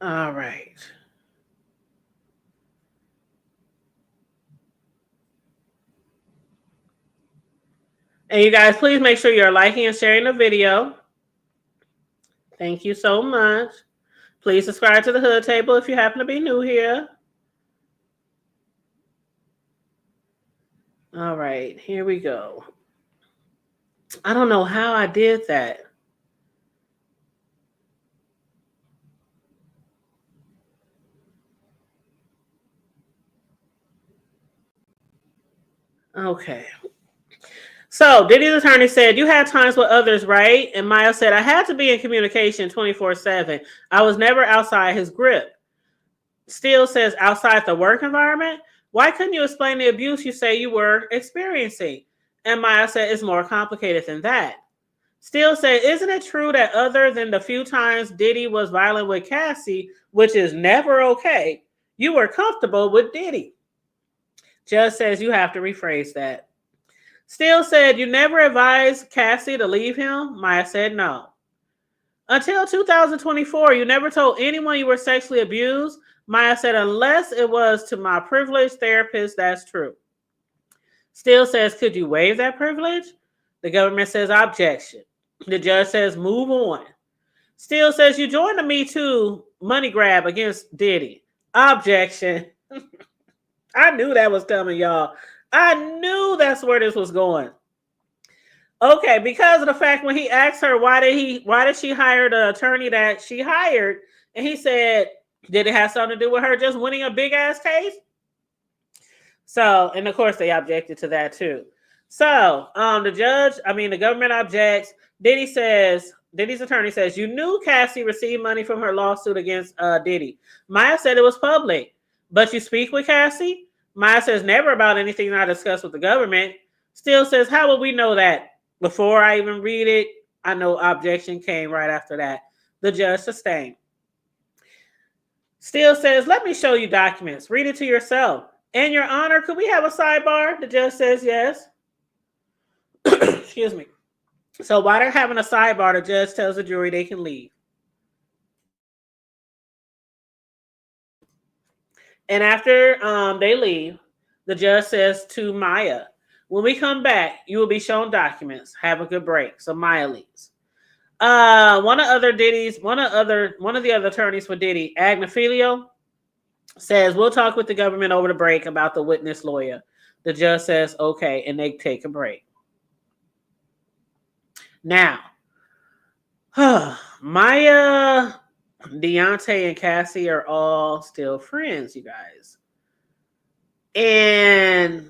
[SPEAKER 2] All right. And you guys, please make sure you're liking and sharing the video. Thank you so much. Please subscribe to the Hood Table if you happen to be new here. All right, here we go. I don't know how I did that. Okay. So Diddy's attorney said, you had times with others, right? And Maya said, I had to be in communication 24/7. I was never outside his grip. Steele says, outside the work environment? Why couldn't you explain the abuse you say you were experiencing? And Maya said, it's more complicated than that. Steele said, isn't it true that other than the few times Diddy was violent with Cassie, which is never okay, you were comfortable with Diddy? Judge says you have to rephrase that. Steele said, you never advised Cassie to leave him? Maya said no. Until 2024, you never told anyone you were sexually abused? Maya said, unless it was to my privileged therapist, that's true. Steele says, could you waive that privilege? The government says, objection. The judge says, move on. Steele says, you joined the Me Too money grab against Diddy. Objection. I knew that was coming, y'all. I knew that's where this was going. Okay, because of the fact when he asked her why did she hire the attorney that she hired, and he said, did it have something to do with her just winning a big ass case? So, and of course they objected to that too. So, the government objects. Diddy's attorney says, you knew Cassie received money from her lawsuit against Diddy. Maya said it was public, but you speak with Cassie? Maya says, never about anything I discussed with the government. Steele says, how would we know that? Before I even read it, I know objection came right after that. The judge sustained. Steele says, let me show you documents. Read it to yourself. And Your Honor, could we have a sidebar? The judge says yes. Excuse me. So while they're having a sidebar, the judge tells the jury they can leave. And after they leave, the judge says to Maya, when we come back, you will be shown documents. Have a good break. So Maya leaves. One of the other attorneys for Diddy, Agnifilio, says, we'll talk with the government over the break about the witness lawyer. The judge says, okay, and they take a break. Now, Maya, Deontay, and Cassie are all still friends, you guys. And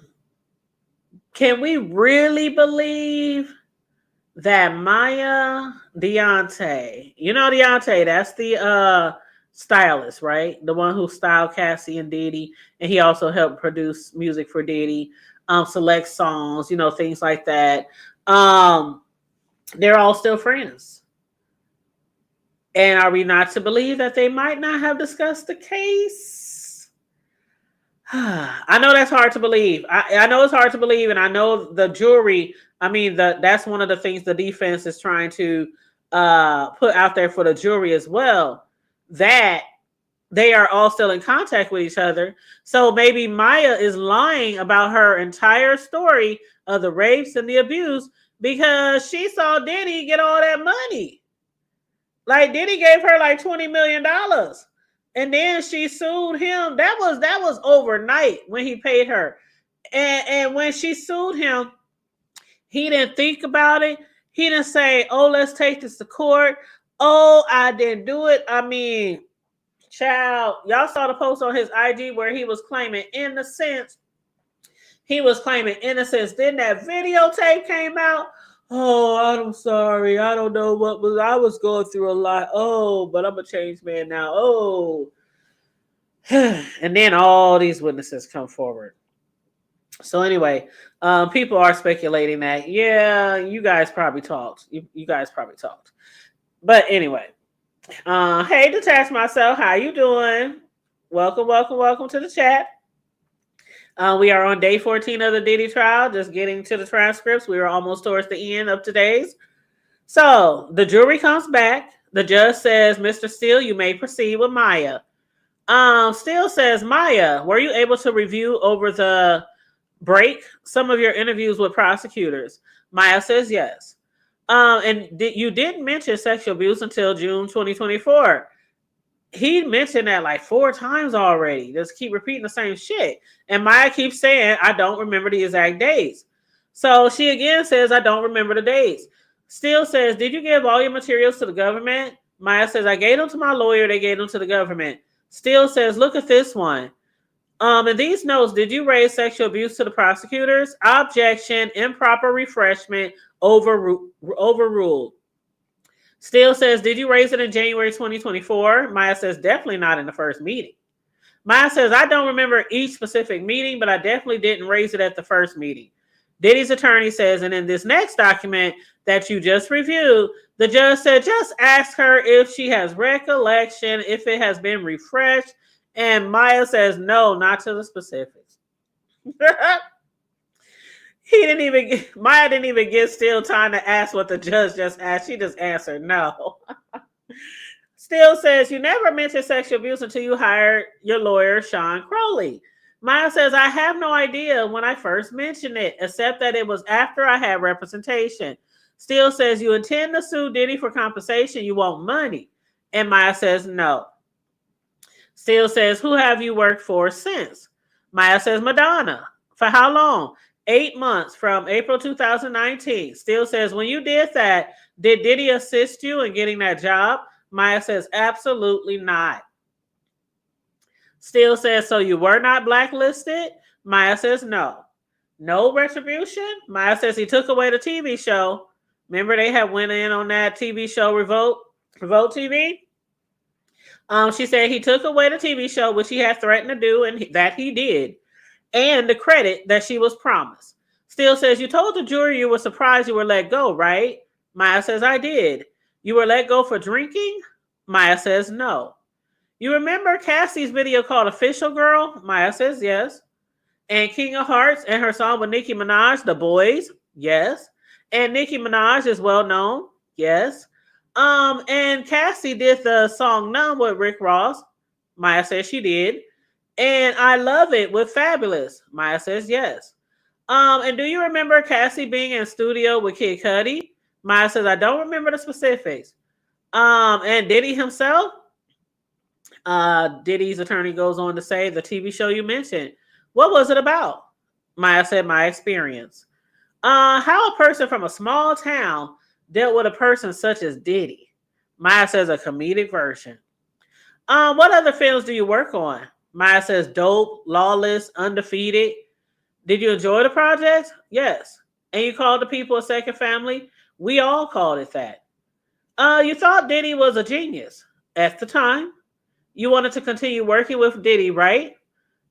[SPEAKER 2] can we really believe that Maya, Deontay, you know Deontay, that's the stylist, right? The one who styled Cassie and Diddy, and he also helped produce music for Diddy, select songs, things like that. They're all still friends. And are we not to believe that they might not have discussed the case? I know that's hard to believe. I know it's hard to believe, and I know the jury. I mean, that's one of the things the defense is trying to put out there for the jury as well, that they are all still in contact with each other. So maybe Maya is lying about her entire story of the rapes and the abuse because she saw Diddy get all that money. Like Diddy gave her like $20 million. And then she sued him. That was overnight when he paid her. And when she sued him, he didn't think about it. He didn't say, oh, let's take this to court. Oh, I didn't do it. I mean, child, y'all saw the post on his IG where he was claiming innocence. Then that videotape came out. Oh, I'm sorry. I don't know I was going through a lot. Oh, but I'm a changed man now. Oh. And then all these witnesses come forward. So anyway, people are speculating that, yeah, you guys probably talked. You guys probably talked. But anyway, hey, Detach Myself, how you doing? Welcome to the chat. We are on day 14 of the Diddy trial, just getting to the transcripts. We are almost towards the end of today's. So the jury comes back. The judge says, Mr. Steele, you may proceed with Maya. Steele says, Maya, were you able to review over the break some of your interviews with prosecutors? Maya says yes. And you didn't mention sexual abuse until June 2024. He mentioned that like 4 times already. Just keep repeating the same shit. And Maya keeps saying, I don't remember the exact dates. So she again says, I don't remember the dates. Steele says, did you give all your materials to the government? Maya says, I gave them to my lawyer. They gave them to the government. Steele says, look at this one. In these notes, did you raise sexual abuse to the prosecutors? Objection, improper refreshment, overruled. Steele says, did you raise it in January 2024? Maya says, definitely not in the first meeting. Maya says, I don't remember each specific meeting, but I definitely didn't raise it at the first meeting. Diddy's attorney says, and in this next document that you just reviewed, the judge said, just ask her if she has recollection, if it has been refreshed. And Maya says, no, not to the specifics. Maya didn't even get Steele time to ask what the judge just asked. She just answered no. Steele says, you never mentioned sexual abuse until you hired your lawyer, Sean Crowley. Maya says, I have no idea when I first mentioned it, except that it was after I had representation. Steele says, you intend to sue Diddy for compensation. You want money. And Maya says, no. Steele says, who have you worked for since? Maya says, Madonna. For how long? 8 months from April 2019. Steele says, when you did that, did Diddy assist you in getting that job? Maya says, absolutely not. Steele says, so you were not blacklisted? Maya says, no. No retribution? Maya says he took away the TV show. Remember they had went in on that TV show, Revolt TV? She said he took away the TV show, which he had threatened to do, and that he did. And the credit that she was promised. Steele says, you told the jury you were surprised you were let go, right? Maya says, I did. You were let go for drinking? Maya says, no. You remember Cassie's video called Official Girl? Maya says, yes. And King of Hearts and her song with Nicki Minaj, The Boys? Yes. And Nicki Minaj is well known? Yes. And Cassie did the song Numb with Rick Ross? Maya says she did. And I Love It with Fabulous. Maya says yes. And do you remember Cassie being in studio with Kid Cudi? Maya says, I don't remember the specifics. And Diddy himself? Diddy's attorney goes on to say, the TV show you mentioned, what was it about? Maya said, my experience. How a person from a small town dealt with a person such as Diddy. Maya says a comedic version. What other films do you work on? Maya says Dope, Lawless, Undefeated. Did you enjoy the project? Yes. And you called the people a second family? We all called it that. You thought Diddy was a genius at the time. You wanted to continue working with Diddy, right?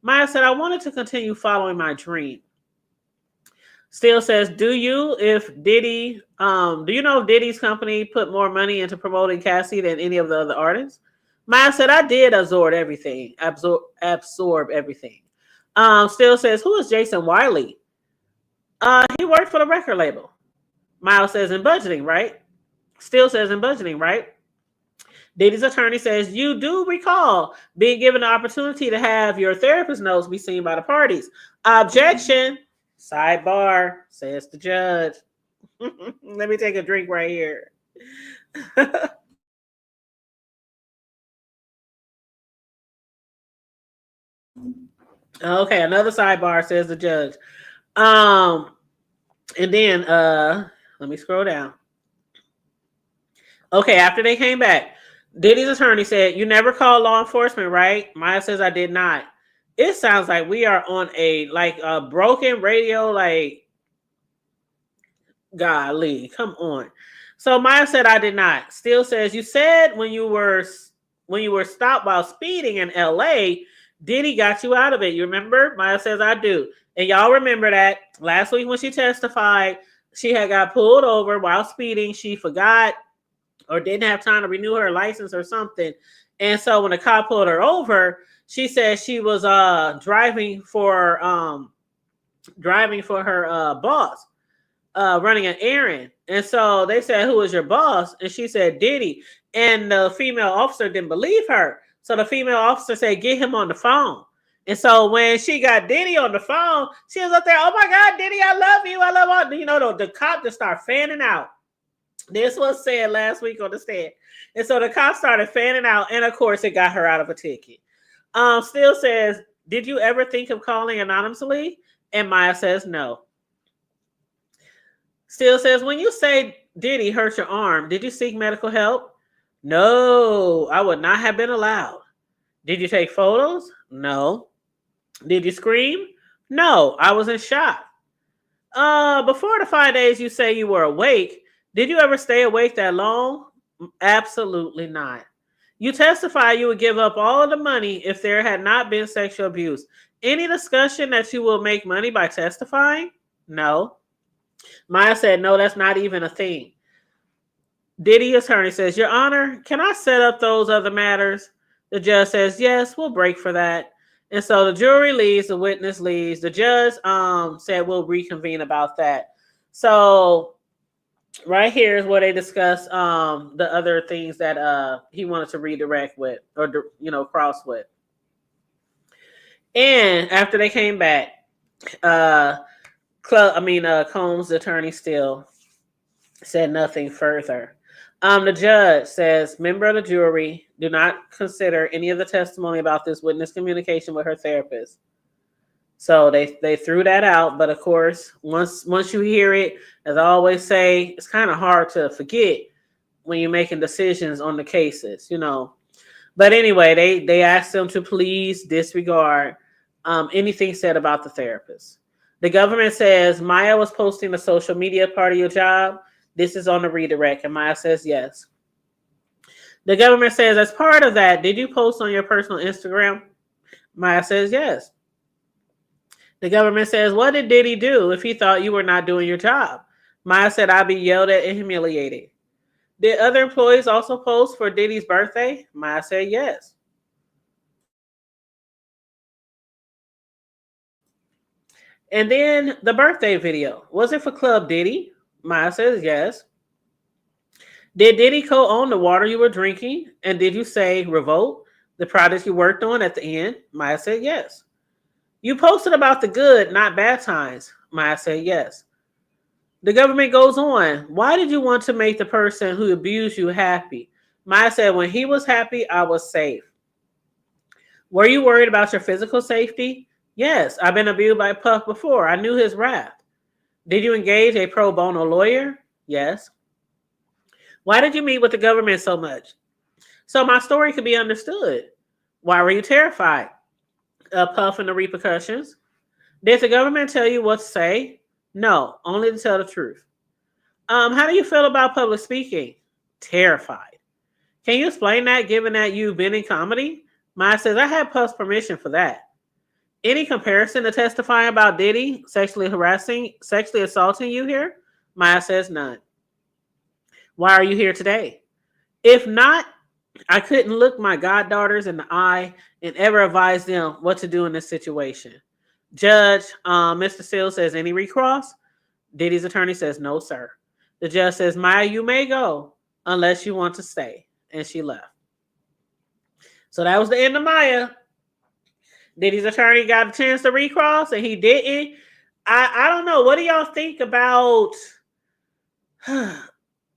[SPEAKER 2] Maya said, I wanted to continue following my dream. Still says, do you know if Diddy's company put more money into promoting Cassie than any of the other artists? Maya said, I did absorb everything. Absorb everything. Still says, who is Jason Wiley? He worked for the record label. Miles says, in budgeting, right? Still says, in budgeting, right? Diddy's attorney says, you do recall being given the opportunity to have your therapist notes be seen by the parties. Objection. Sidebar, says the judge. Let me take a drink right here. Okay, another sidebar, says the judge. And then let me scroll down. Okay, after they came back, Diddy's attorney said, you never called law enforcement, right? Maya says, I did not. It sounds like we are on a broken radio, golly, come on. So Maya said, I did not. Still says, you said when you were stopped while speeding in LA, Diddy got you out of it. You remember? Maya says, I do. And y'all remember that last week when she testified, she had got pulled over while speeding. She forgot or didn't have time to renew her license or something. And so when the cop pulled her over, she said she was driving for her boss, running an errand. And so they said, who is your boss? And she said, Diddy. And the female officer didn't believe her. So the female officer said, get him on the phone. And so when she got Diddy on the phone, she was up there, oh my God, Diddy, I love you. I love all. You know, the cop just started fanning out. This was said last week on the stand. And so the cop started fanning out. And of course, it got her out of a ticket. Still says, did you ever think of calling anonymously? And Maya says, no. Still says, when you say Diddy hurt your arm, did you seek medical help? No, I would not have been allowed. Did you take photos? No. Did you scream? No, I was in shock. Before the 5 days you say you were awake, did you ever stay awake that long? Absolutely not. You testify you would give up all of the money if there had not been sexual abuse. Any discussion that you will make money by testifying? No. Maya said, no, that's not even a thing. Diddy attorney says, Your Honor, can I set up those other matters? The judge says, yes, we'll break for that. And so the jury leaves, the witness leaves. The judge said we'll reconvene about that. So right here is where they discuss the other things that he wanted to redirect with or, cross with. And after they came back, Combs' attorney still said nothing further. The judge says, member of the jury, do not consider any of the testimony about this witness communication with her therapist. So they threw that out. But of course, once you hear it, as I always say, it's kind of hard to forget when you're making decisions on the cases, But anyway, they asked them to please disregard anything said about the therapist. The government says, Maya was posting the social media part of your job. This is on the redirect. And Maya says, yes. The government says, as part of that, did you post on your personal Instagram? Maya says, yes. The government says, what did Diddy do if he thought you were not doing your job? Maya said, I'd be yelled at and humiliated. Did other employees also post for Diddy's birthday? Maya said, yes. And then the birthday video. Was it for Club Diddy? Maya says, yes. Did Diddy co-own the water you were drinking? And did you say Revolt, the product you worked on at the end? Maya said, yes. You posted about the good, not bad times. Maya said, yes. The government goes on. Why did you want to make the person who abused you happy? Maya said, when he was happy, I was safe. Were you worried about your physical safety? Yes, I've been abused by Puff before. I knew his wrath. Did you engage a pro bono lawyer? Yes. Why did you meet with the government so much? So my story could be understood. Why were you terrified? Puff and the repercussions. Did the government tell you what to say? No, only to tell the truth. How do you feel about public speaking? Terrified. Can you explain that given that you've been in comedy? Maya says, I had Puff's permission for that. Any comparison to testifying about Diddy sexually assaulting you here? Maya says none. Why are you here today? If not, I couldn't look my goddaughters in the eye and ever advise them what to do in this situation. Judge, Mr. Seal says, any recross? Diddy's attorney says, no, sir. The judge says, Maya, you may go unless you want to stay. And she left. So that was the end of Maya. Diddy's attorney got a chance to recross and he didn't. I don't know. What do y'all think about...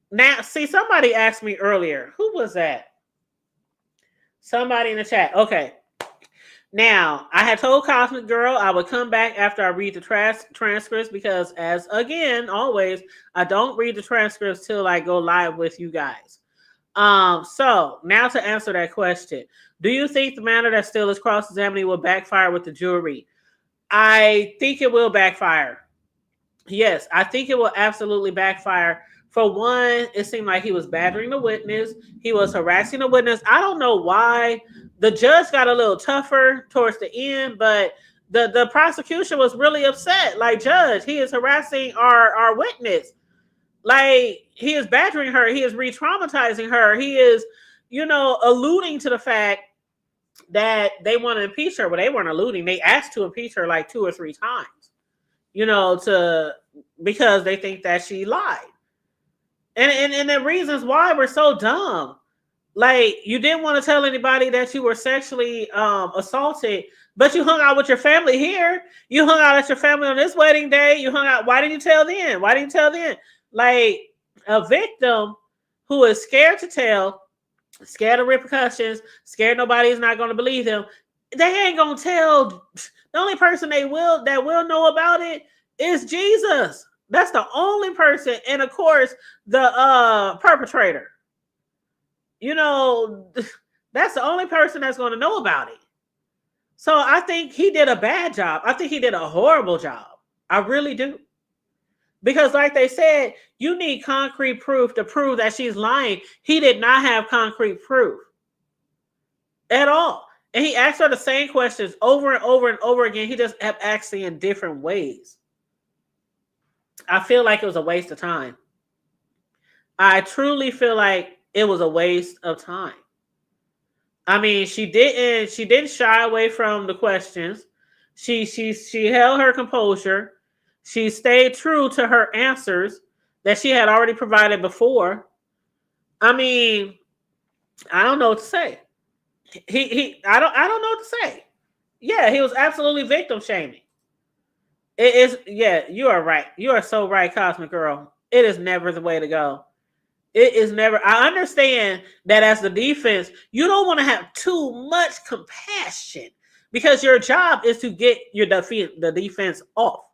[SPEAKER 2] Now, see, somebody asked me earlier. Who was that? Somebody in the chat. Okay. Now, I had told Cosmic Girl I would come back after I read the transcripts because, as again, always, I don't read the transcripts till I go live with you guys. So, now to answer that question. Do you think the manner that Steele is cross-examining will backfire with the jury? I think it will backfire. Yes, I think it will absolutely backfire. For one, it seemed like he was battering the witness. He was harassing the witness. I don't know why. The judge got a little tougher towards the end, but the prosecution was really upset. Like, Judge, he is harassing our witness. Like, he is badgering her. He is re-traumatizing her. He is, alluding to the fact that they want to impeach her. Well, they weren't alluding. They asked to impeach her like 2 or 3 times, because they think that she lied. And the reasons why were so dumb. Like, you didn't want to tell anybody that you were sexually assaulted, but you hung out with your family here. You hung out at your family on this wedding day. You hung out. Why didn't you tell them? Why didn't you tell them? Like, a victim who is scared to tell, scared of repercussions, scared nobody is not going to believe them, they ain't going to tell. The only person that will know about it is Jesus. That's the only person, and of course, the perpetrator. That's the only person that's going to know about it. So I think he did a bad job. I think he did a horrible job. I really do. Because like they said, you need concrete proof to prove that she's lying. He did not have concrete proof at all. And he asked her the same questions over and over and over again. He just kept asking in different ways. I feel like it was a waste of time. I truly feel like it was a waste of time. I mean, she didn't shy away from the questions. She held her composure. She stayed true to her answers that she had already provided before. I mean, I don't know what to say. I don't know what to say. Yeah, he was absolutely victim shaming. It is, yeah, you are right. You are so right, Cosmic Girl. It is never the way to go. It is never. I understand that as the defense, you don't want to have too much compassion because your job is to get the defense off.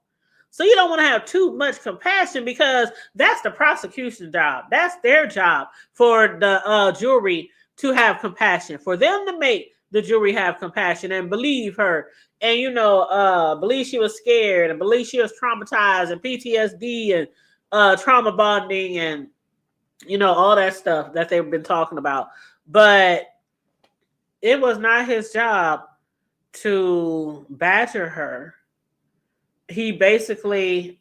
[SPEAKER 2] So you don't want to have too much compassion because that's the prosecution's job. That's their job for the jury to have compassion, for them to make the jury have compassion and believe her. And, believe she was scared and believe she was traumatized and PTSD and trauma bonding and, all that stuff that they've been talking about. But it was not his job to badger her. He basically,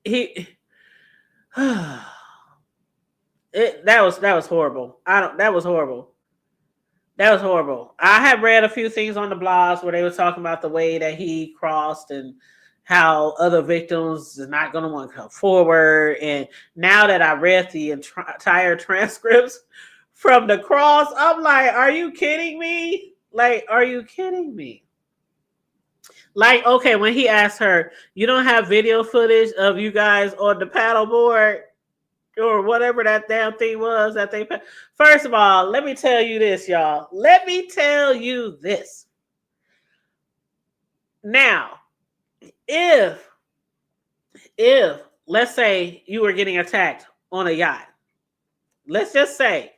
[SPEAKER 2] that was horrible. That was horrible. That was horrible. I have read a few things on the blogs where they were talking about the way that he crossed and how other victims is not going to want to come forward. And now that I read the entire transcripts from the cross, I'm like, are you kidding me? Like, are you kidding me? Like, okay, when he asked her, you don't have video footage of you guys on the paddleboard or whatever that damn thing was that they... First of all, let me tell you this, y'all. Let me tell you this. Now, if let's say you were getting attacked on a yacht, let's just say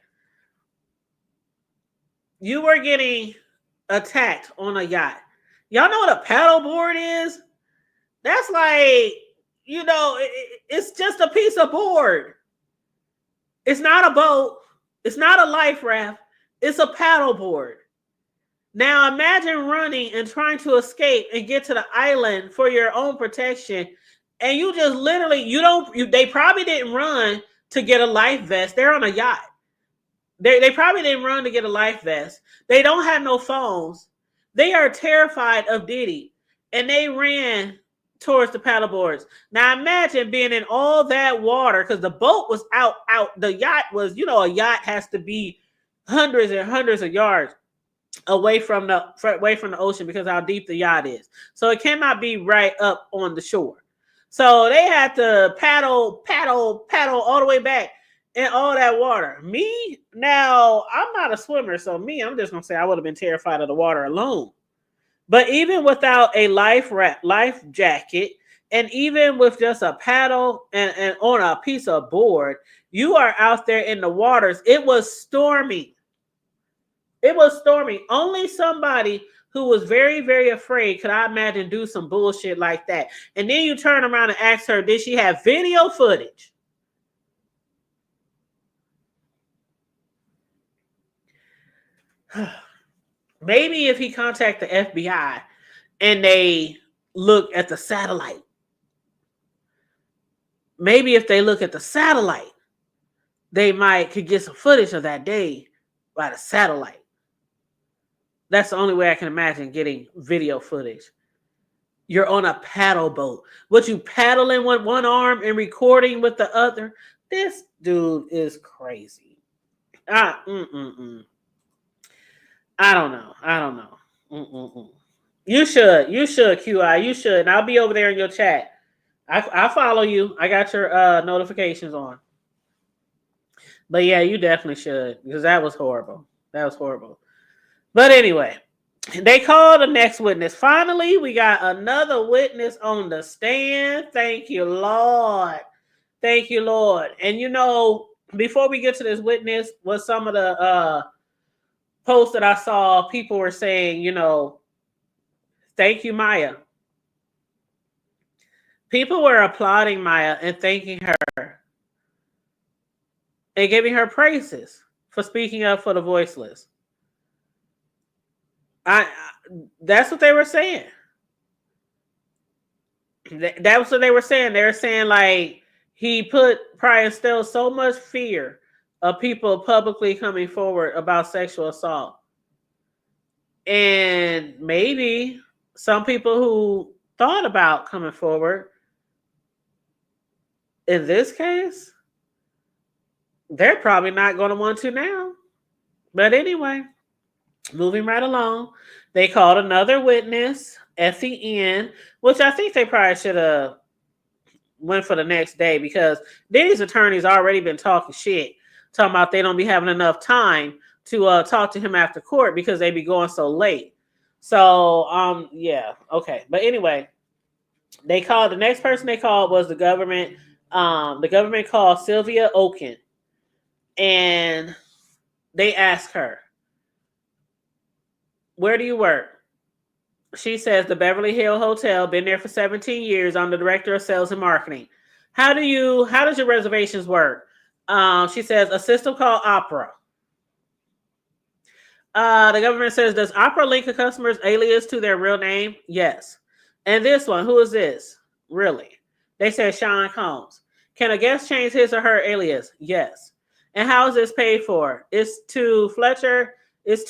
[SPEAKER 2] you were getting attacked on a yacht. Y'all know what a paddleboard is? That's like, it's just a piece of board. It's not a boat. It's not a life raft. It's a paddleboard. Now imagine running and trying to escape and get to the island for your own protection. And you just literally, they probably didn't run to get a life vest. They're on a yacht. They probably didn't run to get a life vest. They don't have no phones. They are terrified of Diddy. And they ran towards the paddleboards. Now imagine being in all that water, because the boat was out. The yacht was, a yacht has to be hundreds and hundreds of yards away from the ocean because how deep the yacht is. So it cannot be right up on the shore. So they had to paddle all the way back in all that water. Me, now I'm not a swimmer, so I'm just gonna say I would have been terrified of the water alone. But even without a life jacket, and even with just a paddle and on a piece of board, you are out there in the waters. It was stormy. It was stormy. Only somebody who was very, very afraid could, I imagine, do some bullshit like that. And then you turn around and ask her, did she have video footage? Maybe if he contact the FBI and they look at the satellite. Maybe if they look at the satellite, they could get some footage of that day by the satellite. That's the only way I can imagine getting video footage. You're on a paddle boat. What, you paddling with one arm and recording with the other? This dude is crazy. I don't know. You should, QI. You should. And I'll be over there in your chat. I follow you. I got your notifications on. But yeah, you definitely should, because that was horrible. But anyway, they called the next witness. Finally, we got another witness on the stand. Thank you, Lord. Thank you, Lord. And before we get to this witness, was some of the posts that I saw, people were saying, thank you, Maya. People were applauding Maya and thanking her and giving her praises for speaking up for the voiceless. That's what they were saying. That was what they were saying. They were saying, like, he probably instilled so much fear of people publicly coming forward about sexual assault. And maybe some people who thought about coming forward, in this case, they're probably not going to want to now. But anyway, moving right along, they called another witness at the end, which I think they probably should have went for the next day, because Diddy's attorney's already been talking shit, talking about they don't be having enough time to talk to him after court because they be going so late. So, yeah, okay. But anyway, the next person they called was the government. The government called Sylvia Oken, and they asked her, where do you work? She says the Beverly Hill Hotel, been there for 17 years. I'm the director of sales and marketing. How does your reservations work? She says a system called Opera. The government says, does Opera link a customer's alias to their real name? Yes. And this one, who is this? Really? They said Sean Combs. Can a guest change his or her alias? Yes. And how is this paid for? It's to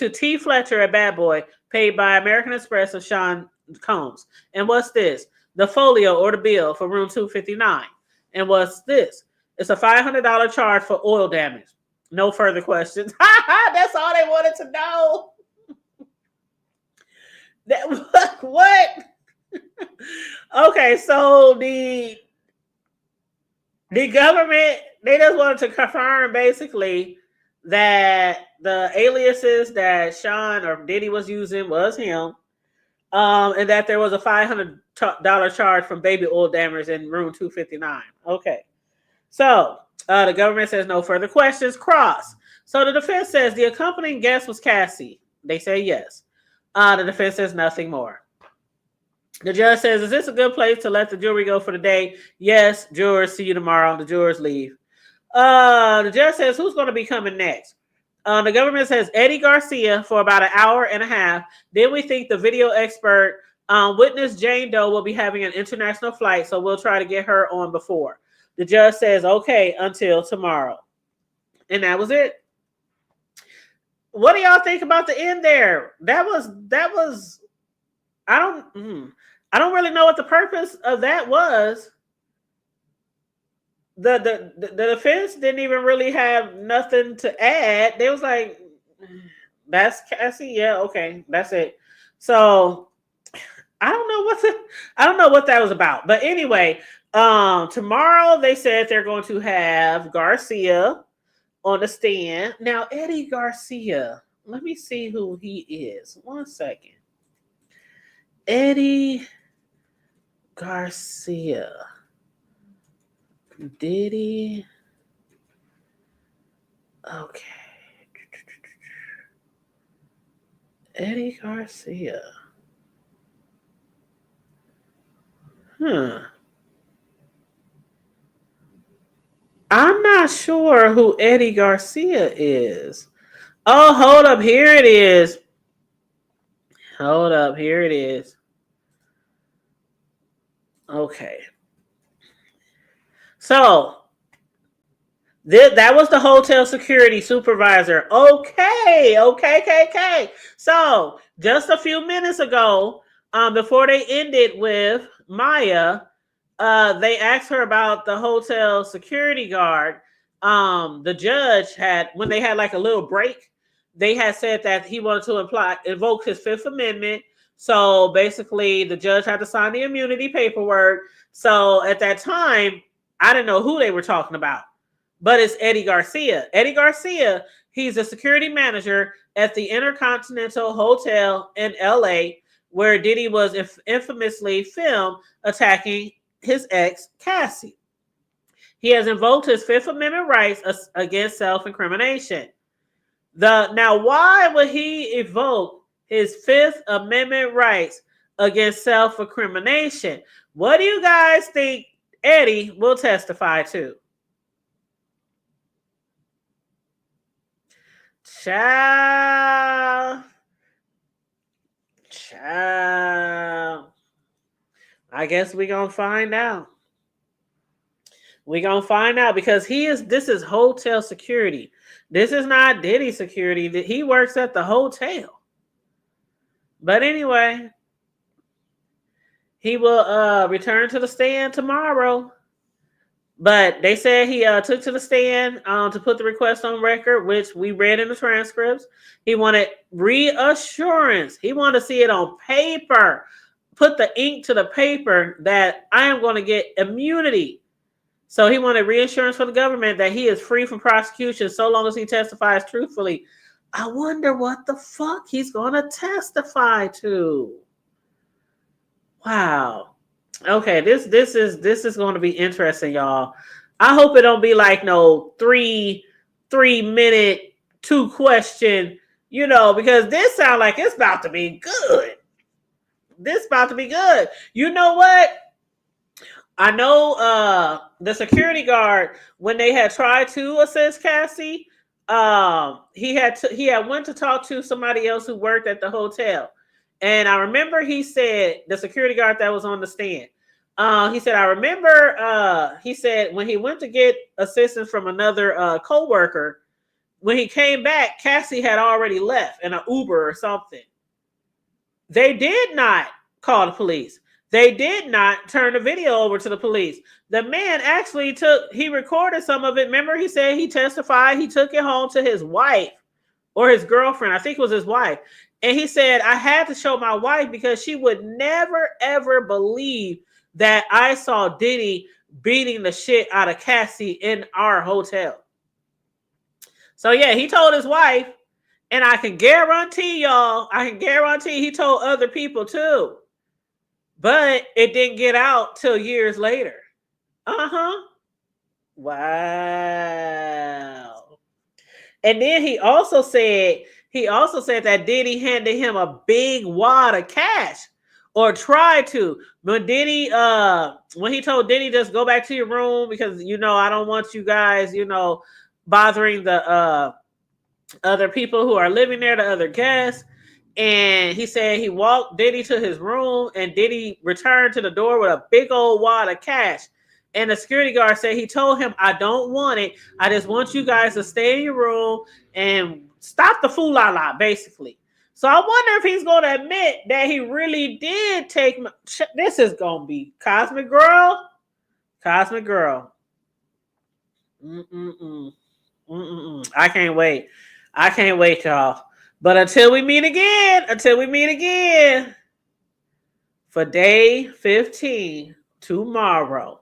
[SPEAKER 2] T. Fletcher at Bad Boy, paid by American Express of Sean Combs. And what's this? The folio or the bill for room 259. And what's this? It's a $500 charge for oil damage. No further questions. That's all they wanted to know. What? Okay, so the government, they just wanted to confirm basically that the aliases that Sean or Diddy was using was him, and that there was a $500 charge from baby oil damage in room 259. Okay. So the government says no further questions. Cross. So the defense says the accompanying guest was Cassie. They say yes. The defense says nothing more. The judge says, is this a good place to let the jury go for the day? Yes. Jurors, see you tomorrow. The jurors leave. The judge says, who's going to be coming next? The government says Eddie Garcia for about an hour and a half. Then we think the video expert witness Jane Doe will be having an international flight, so we'll try to get her on before. The judge says, okay, until tomorrow. And that was it. What do y'all think about the end there? That was I don't really know what the purpose of that was. The defense didn't even really have nothing to add. They was like, that's Cassie, yeah, okay, that's it. So I don't know what that was about. But anyway, tomorrow they said they're going to have Garcia on the stand. Now, Eddie Garcia, let me see who he is. 1 second. Eddie Garcia. Diddy. Okay. Eddie Garcia. I'm not sure who Eddie Garcia is. Oh, hold up. Here it is. Hold up. Here it is. Okay. So, that was the hotel security supervisor. Okay. So, just a few minutes ago, before they ended with Maya, they asked her about the hotel security guard. The judge had, when they had like a little break, they had said that he wanted to invoke his Fifth Amendment. So basically, the judge had to sign the immunity paperwork. So at that time, I didn't know who they were talking about, but it's Eddie Garcia. Eddie Garcia, he's a security manager at the Intercontinental Hotel in LA, where Diddy was infamously filmed attacking his ex, Cassie. He has invoked his Fifth Amendment rights against self-incrimination. Now, why would he evoke his Fifth Amendment rights against self-incrimination? What do you guys think Eddie will testify to? Child. I guess we're going to find out. We're going to find out because this is hotel security. This is not Diddy security. He works at the hotel. But anyway, he will return to the stand tomorrow. But they said he took to the stand to put the request on record, which we read in the transcripts. He wanted reassurance. He wanted to see it on paper. Put the ink to the paper that I am going to get immunity. So he wanted reassurance from the government that he is free from prosecution so long as he testifies truthfully. I wonder what the fuck he's going to testify to. Wow. Okay, this is going to be interesting, y'all. I hope it don't be like no 3-minute 2-question, because this sounds like it's about to be good. This about to be good. You know what? I know the security guard, when they had tried to assist Cassie, he had went to talk to somebody else who worked at the hotel. And I remember he said, the security guard that was on the stand, he said, I remember, he said when he went to get assistance from another co-worker, when he came back, Cassie had already left in an Uber or something. They did not call the police. They did not turn the video over to the police. The man actually he recorded some of it. Remember, he said he testified. He took it home to his wife or his girlfriend. I think it was his wife. And he said, I had to show my wife because she would never, ever believe that I saw Diddy beating the shit out of Cassie in our hotel. So, yeah, he told his wife, and I can guarantee y'all, he told other people too. But it didn't get out till years later. Wow. And then he also said that Diddy handed him a big wad of cash, or tried to. When he told Diddy, just go back to your room because I don't want you guys, bothering the other people who are living there, the other guests. And he said he walked Diddy to his room, and Diddy returned to the door with a big old wad of cash. And the security guard said he told him, I don't want it. I just want you guys to stay in your room and stop the fool-la-la, basically. So I wonder if he's going to admit that he really did take. This is going to be Cosmic Girl. Cosmic Girl. I can't wait. I can't wait, y'all. But until we meet again, for day 15 tomorrow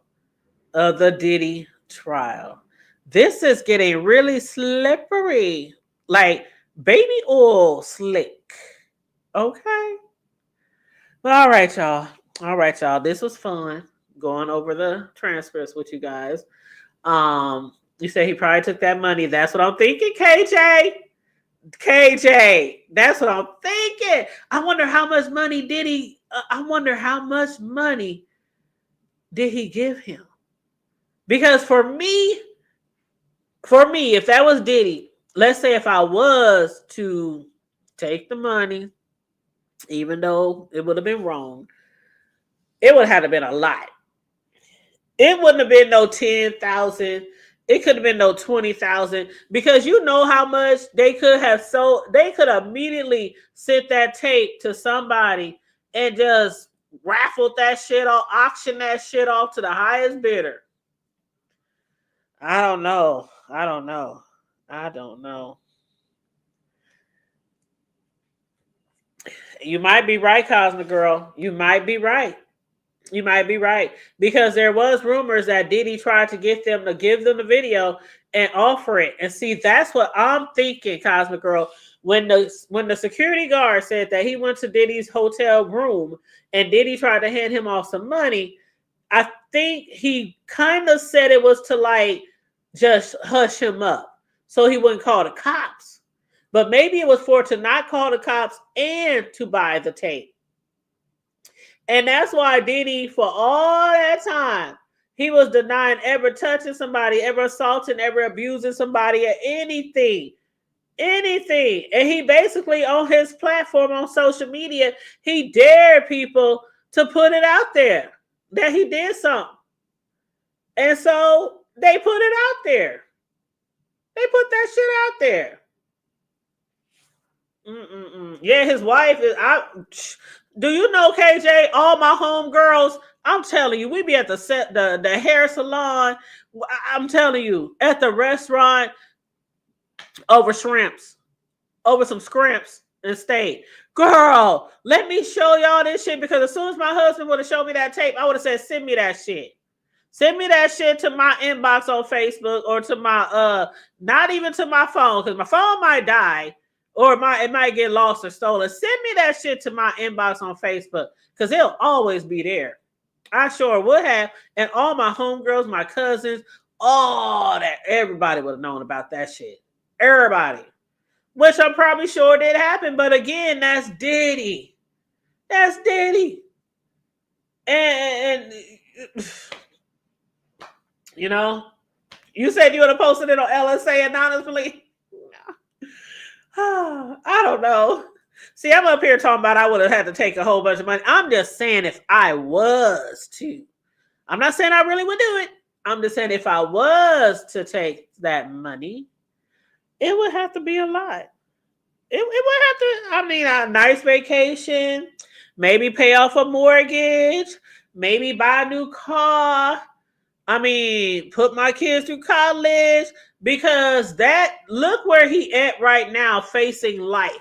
[SPEAKER 2] of the Diddy trial, this is getting really slippery, like baby oil slick. Okay. All right, y'all. This was fun going over the transcripts with you guys. You say he probably took that money. That's what I'm thinking, KJ. That's what I'm thinking. I wonder how much money did he give him? Because for me, if that was Diddy, let's say if I was to take the money, even though it would have been wrong, it would have been a lot. It wouldn't have been no 10,000. It could have been no 20,000, because you know how much they could have sold. They could immediately sent that tape to somebody and just raffled that shit off, auction that shit off to the highest bidder. I don't know. You might be right, Cosmic Girl. You might be right. Because there was rumors that Diddy tried to get them to give them the video and offer it. And see, that's what I'm thinking, Cosmic Girl. When the security guard said that he went to Diddy's hotel room and Diddy tried to hand him off some money, I think he kind of said it was to like just hush him up so he wouldn't call the cops. But maybe it was to not call the cops and to buy the tape. And that's why Diddy, for all that time, he was denying ever touching somebody, ever assaulting, ever abusing somebody, or anything. And he basically, on his platform on social media, he dared people to put it out there that he did something. And so they put it out there. They put that shit out there. Yeah, his wife is out. Do you know, KJ, all my homegirls, I'm telling you, we be at the hair salon. I'm telling you, at the restaurant over shrimps, over some scrimps and steak. Girl, let me show y'all this shit, because as soon as my husband would have showed me that tape, I would have said, send me that shit. Send me that shit to my inbox on Facebook, or to my, not even to my phone, because my phone might die. Or it might get lost or stolen. Send me that shit to my inbox on Facebook, because it'll always be there. I sure would have. And all my homegirls, my cousins, all that, everybody would have known about that shit. Everybody. Which I'm probably sure did happen. But again, that's Diddy. And you said you would have posted it on LSA anonymously. I don't know. See, I'm up here talking about I would have had to take a whole bunch of money. I'm just saying if I was to. I'm not saying I really would do it. I'm just saying if I was to take that money, it would have to be a lot. It would have to, a nice vacation, maybe pay off a mortgage, maybe buy a new car. Put my kids through college, because look where he at right now, facing life.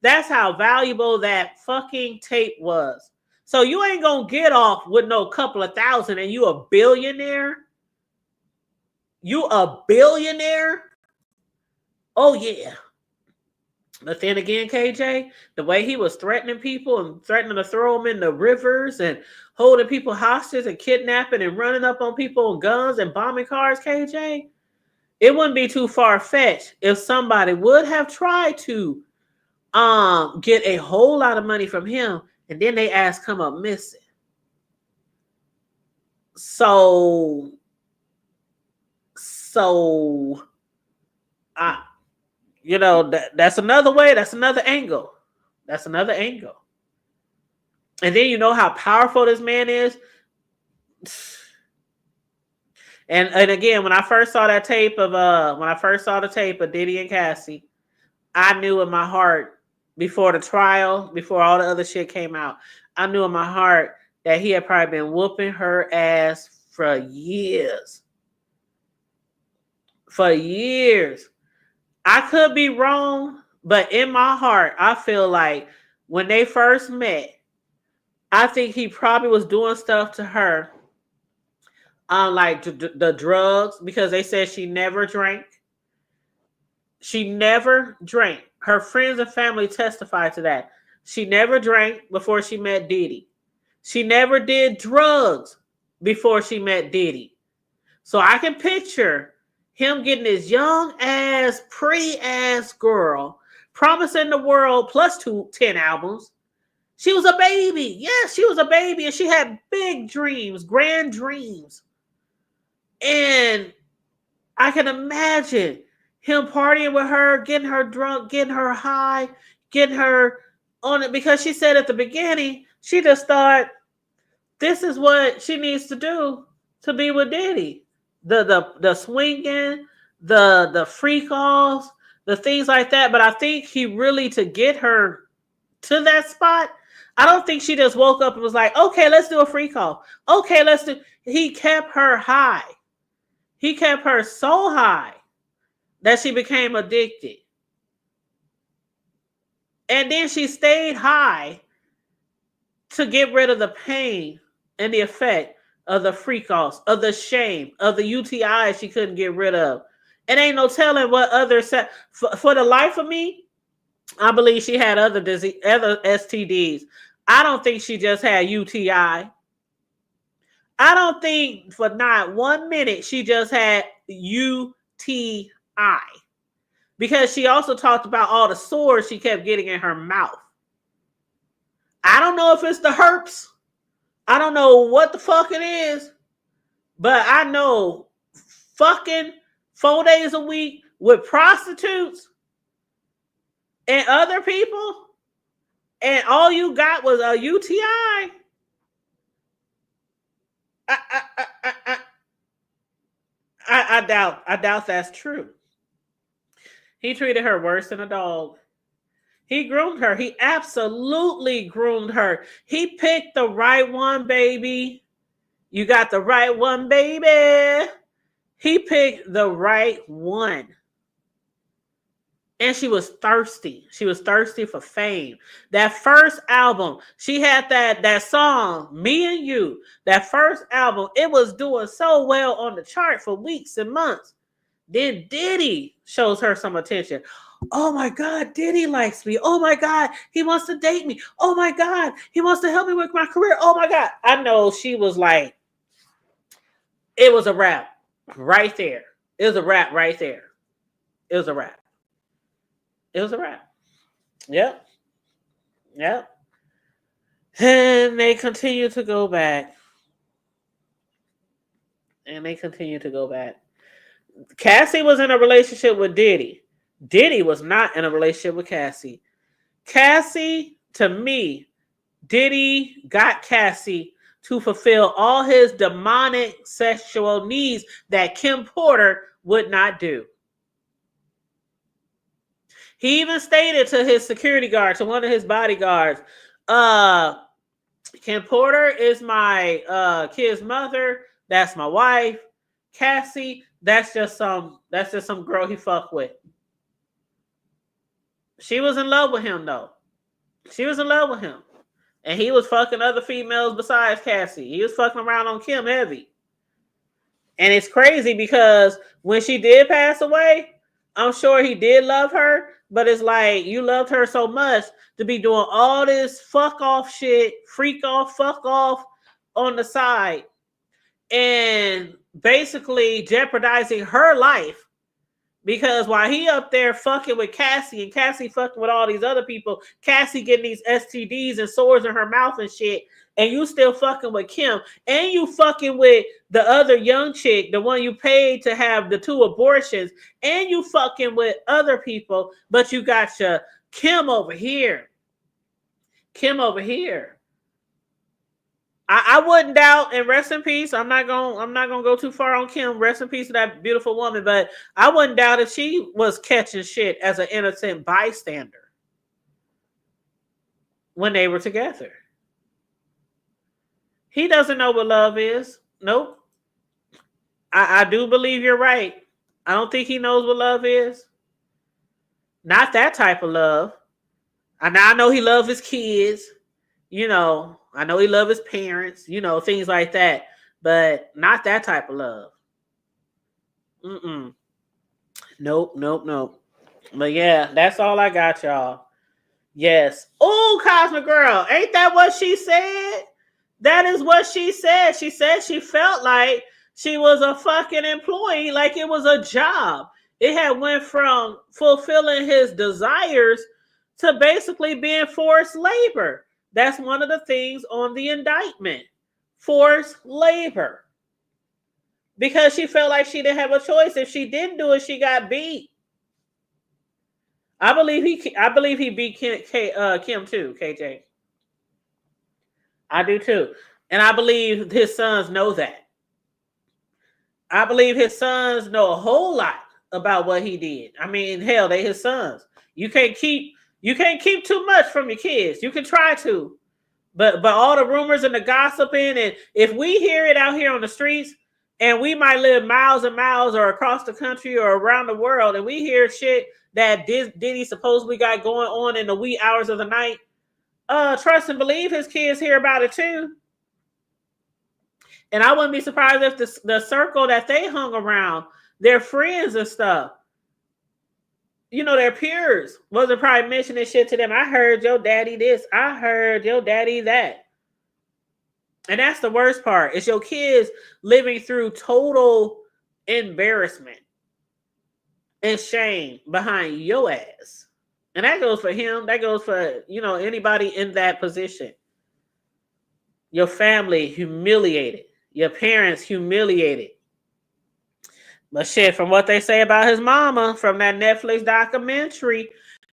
[SPEAKER 2] That's how valuable that fucking tape was. So you ain't gonna get off with no couple of thousand and you a billionaire? You a billionaire? Oh yeah. But then again, KJ, the way he was threatening people and threatening to throw them in the rivers and holding people hostage and kidnapping and running up on people with guns and bombing cars, KJ, it wouldn't be too far-fetched if somebody would have tried to get a whole lot of money from him and then they ass come up missing. So I that's another way, that's another angle. That's another angle. And then you know how powerful this man is. And again, when I first saw that tape of Diddy and Cassie, I knew in my heart before the trial, before all the other shit came out, I knew in my heart that he had probably been whooping her ass for years. For years. I could be wrong, but in my heart, I feel like when they first met, I think he probably was doing stuff to her, like the drugs, because they said she never drank. She never drank. Her friends and family testified to that. She never drank before she met Diddy. She never did drugs before she met Diddy. So I can picture him getting this young ass, pretty ass girl, promising the world plus 10 albums. She was a baby. Yes, she was a baby, and she had big dreams, grand dreams. And I can imagine him partying with her, getting her drunk, getting her high, getting her on it, because she said at the beginning, she just thought this is what she needs to do to be with Diddy. The swinging, the freak offs, the things like that. But I think he really, to get her to that spot, I don't think she just woke up and was like, okay, let's do a freak off. Okay, let's do. He kept her high. He kept her so high that she became addicted. And then she stayed high to get rid of the pain and the effect of the freak offs, of the shame, of the UTIs she couldn't get rid of. It ain't no telling what other for the life of me, I believe she had other STDs. I don't think she just had UTI. I don't think for not 1 minute she just had UTI. Because she also talked about all the sores she kept getting in her mouth. I don't know if it's the herpes. I don't know what the fuck it is. But I know fucking 4 days a week with prostitutes and other people, and all you got was a UTI. I doubt that's true. He treated her worse than a dog. He groomed her. He absolutely groomed her. He picked the right one, baby. You got the right one, baby. He picked the right one. And she was thirsty. She was thirsty for fame. That first album, she had that song, Me and You. That first album, it was doing so well on the chart for weeks and months. Then Diddy shows her some attention. Oh my God, Diddy likes me. Oh my God, he wants to date me. Oh my God, he wants to help me with my career. Oh my God. I know she was like, it was a wrap right there. It was a wrap right there. It was a wrap. It was a wrap. Yep. Yep. And they continue to go back. Cassie was in a relationship with Diddy. Diddy was not in a relationship with Cassie. Cassie, to me, Diddy got Cassie to fulfill all his demonic sexual needs that Kim Porter would not do. He even stated to his security guard, to one of his bodyguards, Kim Porter is my kid's mother. That's my wife. Cassie, that's just some girl he fucked with. She was in love with him, though. She was in love with him. And he was fucking other females besides Cassie. He was fucking around on Kim heavy. And it's crazy because when she did pass away, I'm sure he did love her, but it's like you loved her so much to be doing all this fuck off shit, freak off, fuck off on the side, and basically jeopardizing her life. Because while he up there fucking with Cassie and Cassie fucking with all these other people, Cassie getting these STDs and sores in her mouth and shit, and you still fucking with Kim, and you fucking with the other young chick, the one you paid to have the 2 abortions, and you fucking with other people, but you got your Kim over here. Kim over here. I wouldn't doubt, and rest in peace. I'm not gonna go too far on Kim. Rest in peace to that beautiful woman. But I wouldn't doubt if she was catching shit as an innocent bystander when they were together. He doesn't know what love is. Nope. I do believe you're right. I don't think he knows what love is. Not that type of love. And I know he loves his kids. You know, I know he loves his parents, you know, things like that, but not that type of love. Nope. But yeah, that's all I got, y'all. Yes. Oh, Cosmic Girl, ain't that what she said? That is what she said. She said she felt like she was a fucking employee, like it was a job. It had went from fulfilling his desires to basically being forced labor. That's one of the things on the indictment. Forced labor. Because she felt like she didn't have a choice. If she didn't do it, she got beat. I believe he beat Kim too, KJ. I do too. And I believe his sons know that. I believe his sons know a whole lot about what he did. I mean, hell, they his sons. You can't keep too much from your kids. You can try to, but all the rumors and the gossiping, and if we hear it out here on the streets, and we might live miles and miles or across the country or around the world, and we hear shit that Diddy supposedly got going on in the wee hours of the night, trust and believe his kids hear about it too. And I wouldn't be surprised if the circle that they hung around, their friends and stuff, you know, their peers wasn't probably mentioning shit to them. I heard your daddy this. I heard your daddy that. And that's the worst part. It's your kids living through total embarrassment and shame behind your ass. And that goes for him. That goes for, you know, anybody in that position. Your family humiliated. Your parents humiliated. But shit, from what they say about his mama, from that Netflix documentary,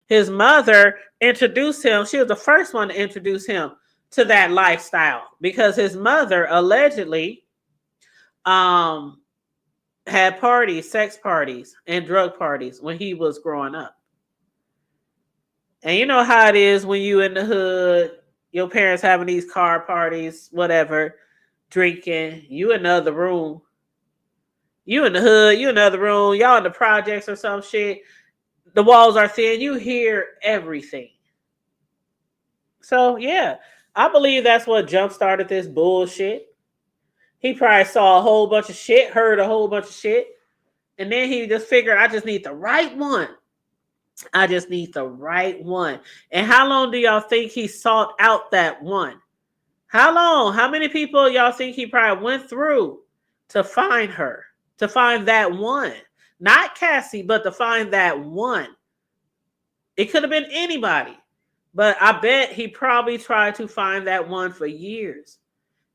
[SPEAKER 2] his mother introduced him. She was the first one to introduce him to that lifestyle because his mother allegedly had parties, sex parties, and drug parties when he was growing up. And you know how it is when you in the hood, your parents having these car parties, whatever, drinking, you in the other room. You in the hood, you in the other room, y'all in the projects or some shit. The walls are thin. You hear everything. So, yeah, I believe that's what jump-started this bullshit. He probably saw a whole bunch of shit, heard a whole bunch of shit, and then he just figured, I just need the right one. I just need the right one. And how long do y'all think he sought out that one? How long? How many people y'all think he probably went through to find her? To find that one. Not Cassie, but to find that one. It could have been anybody. But I bet he probably tried to find that one for years.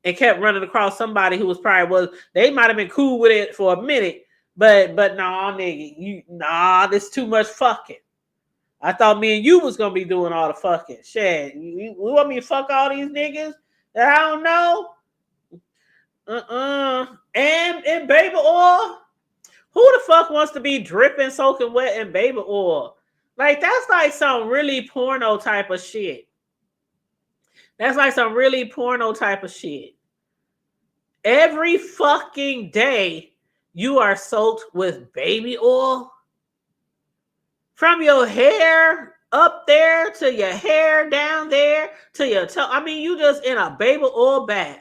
[SPEAKER 2] And kept running across somebody who they might have been cool with it for a minute. But nah, nigga. This too much fucking. I thought me and you was going to be doing all the fucking shit. You want me to fuck all these niggas that I don't know? And baby oil? Who the fuck wants to be dripping, soaking wet in baby oil? Like, that's like some really porno type of shit. That's like some really porno type of shit. Every fucking day, you are soaked with baby oil. From your hair up there to your hair down there to your toe. I mean, you just in a baby oil bath.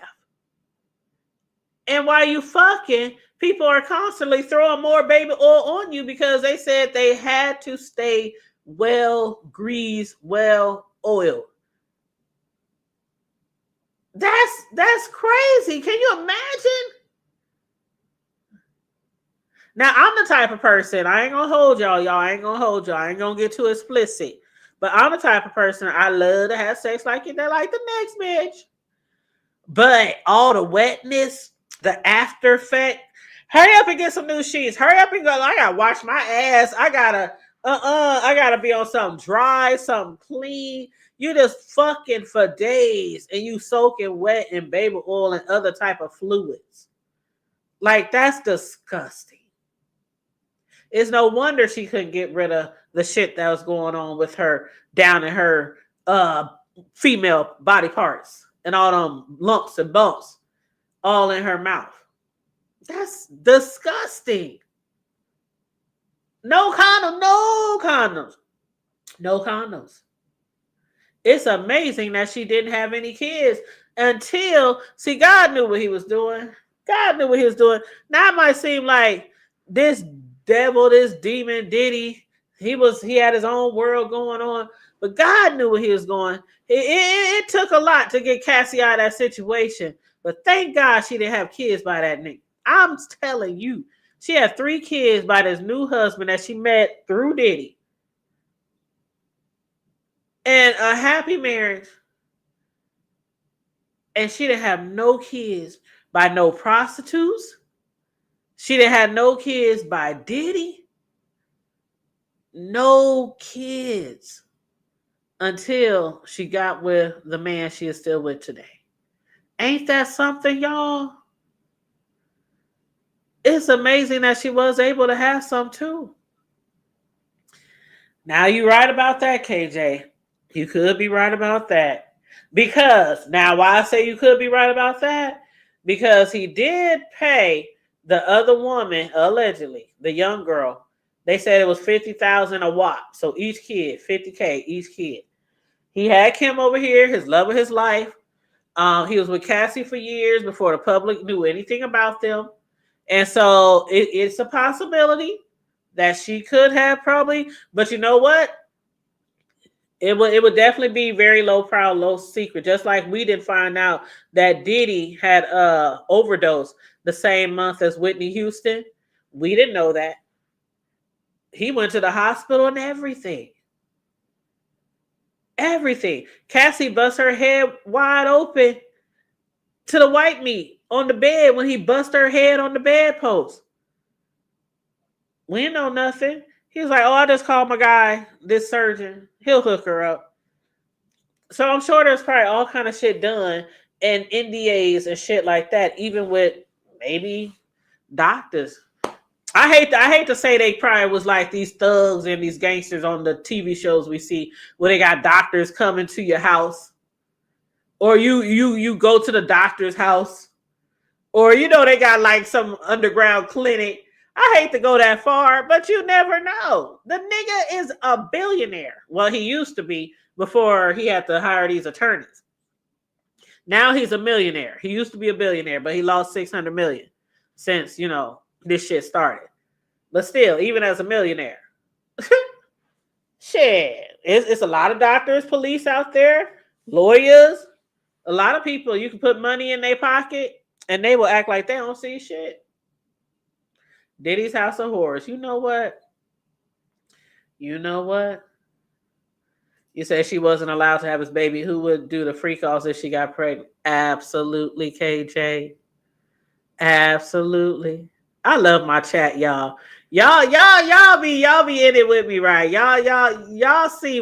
[SPEAKER 2] And while you fucking, people are constantly throwing more baby oil on you because they said they had to stay well greased, well oiled. That's crazy. Can you imagine? Now, I'm the type of person, I ain't gonna hold y'all. I ain't gonna get too explicit. But I'm the type of person, I love to have sex like it, like the next bitch. But all the wetness, the after effect, hurry up and get some new sheets. Hurry up and go. I gotta wash my ass. I gotta be on something dry, something clean. You just fucking for days and you soaking wet in baby oil and other type of fluids. Like, that's disgusting. It's no wonder she couldn't get rid of the shit that was going on with her down in her female body parts and all them lumps and bumps all in her mouth. That's disgusting. No condom, no condoms. No condoms. It's amazing that she didn't have any kids until, see, God knew what he was doing. God knew what he was doing. Now it might seem like this devil, this demon Diddy, he had his own world going on, but God knew where he was going. It took a lot to get Cassie out of that situation, but thank God she didn't have kids by that nigga. I'm telling you, she had 3 kids by this new husband that she met through Diddy. And a happy marriage. And she didn't have no kids by no prostitutes. She didn't have no kids by Diddy. No kids until she got with the man she is still with today. Ain't that something, y'all? It's amazing that she was able to have some too. Now you're right about that, KJ. You could be right about that. Because, now why I say you could be right about that? Because he did pay the other woman, allegedly, the young girl. They said it was $50,000 a wop. So each kid, $50K each kid. He had Kim over here, his love of his life. He was with Cassie for years before the public knew anything about them. And so it's a possibility that she could have probably, but you know what? It would definitely be very low profile, low secret. Just like we didn't find out that Diddy had overdose the same month as Whitney Houston. We didn't know that. He went to the hospital and everything. Everything. Cassie bust her head wide open to the white meat on the bed when he bust her head on the bedpost. We didn't know nothing. He was like, oh, I just called my guy, this surgeon. He'll hook her up. So I'm sure there's probably all kind of shit done and NDAs and shit like that, even with maybe doctors. I hate to say they probably was like these thugs and these gangsters on the TV shows we see where they got doctors coming to your house. Or you go to the doctor's house. Or, you know, they got like some underground clinic. I hate to go that far, but you never know. The nigga is a billionaire. Well, he used to be before he had to hire these attorneys. Now he's a millionaire. He used to be a billionaire, but he lost $600 million since, you know, this shit started. But still, even as a millionaire, shit, it's a lot of doctors, police out there, lawyers, a lot of people. You can put money in their pocket and they will act like they don't see shit. Diddy's House of Horrors. You know what? You know what? You said she wasn't allowed to have his baby. Who would do the free calls if she got pregnant? Absolutely, KJ. Absolutely. I love my chat, y'all. Y'all be in it with me, right? Y'all see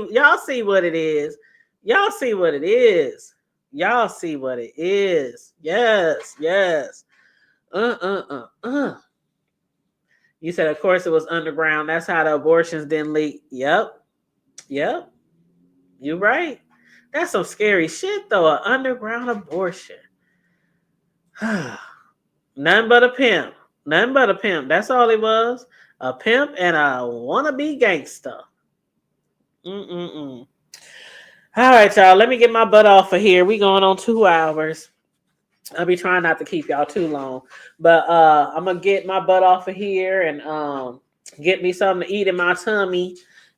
[SPEAKER 2] what it is. Y'all see what it is. Y'all see what it is. Yes. You said, of course, it was underground. That's how the abortions didn't leak. Yep. You're right. That's some scary shit, though. An underground abortion. Nothing but a pimp. That's all he was. A pimp and a wannabe gangster. All right, y'all. Let me get my butt off of here. We going on 2 hours. I'll be trying not to keep y'all too long, but I'm gonna get my butt off of here and get me something to eat in my tummy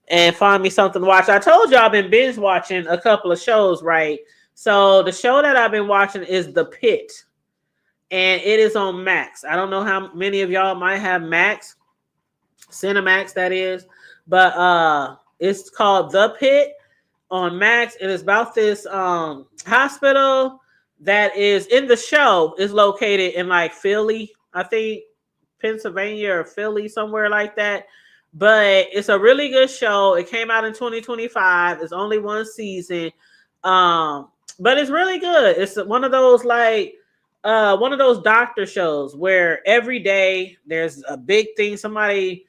[SPEAKER 2] and find me something to watch. I told you I've been binge watching a couple of shows, right? So the show that I've been watching is The Pit, and it is on Max. I don't know how many of y'all might have Max, Cinemax that is, but it's called The Pit on Max. It is about this hospital that is in the show is located in like Philly, I think Pennsylvania or Philly, somewhere like that. But it's a really good show. It came out in 2025. It's only one season. But it's really good. It's one of those like one of those doctor shows where every day there's a big thing, somebody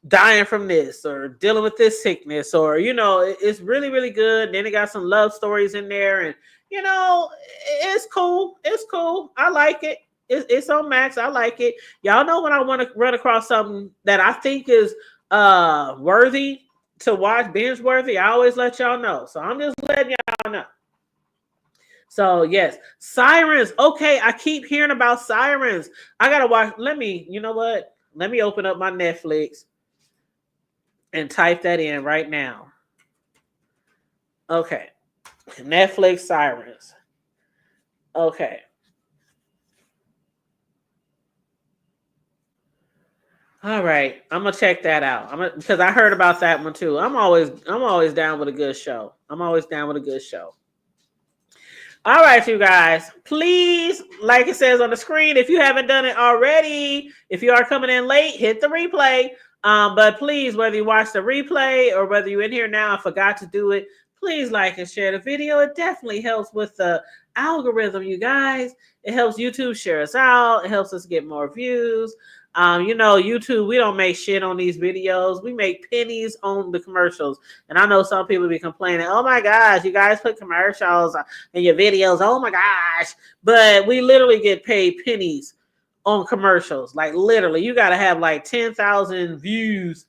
[SPEAKER 2] dying from this or dealing with this sickness, or it's really, really good. Then it got some love stories in there, and it's cool. It's cool. I like it. It's on Max. I like it. Y'all know when I want to run across something that I think is worthy to watch, binge worthy, I always let y'all know. So I'm just letting y'all know. So yes, Sirens. Okay, I keep hearing about Sirens. I gotta watch. You know what? Let me open up my Netflix and type that in right now. Okay. Netflix Sirens. Okay. All right. I'm gonna check that out. Because I heard about that one too. I'm always down with a good show. I'm always down with a good show. All right, you guys. Please, like it says on the screen, if you haven't done it already, if you are coming in late, hit the replay. But please, whether you watch the replay or whether you're in here now and forgot to do it, please like and share the video. It definitely helps with the algorithm, you guys. It helps YouTube share us out. It helps us get more views. YouTube, we don't make shit on these videos. We make pennies on the commercials. And I know some people be complaining, oh my gosh, you guys put commercials in your videos. Oh my gosh. But we literally get paid pennies on commercials. Like literally, you got to have like 10,000 views.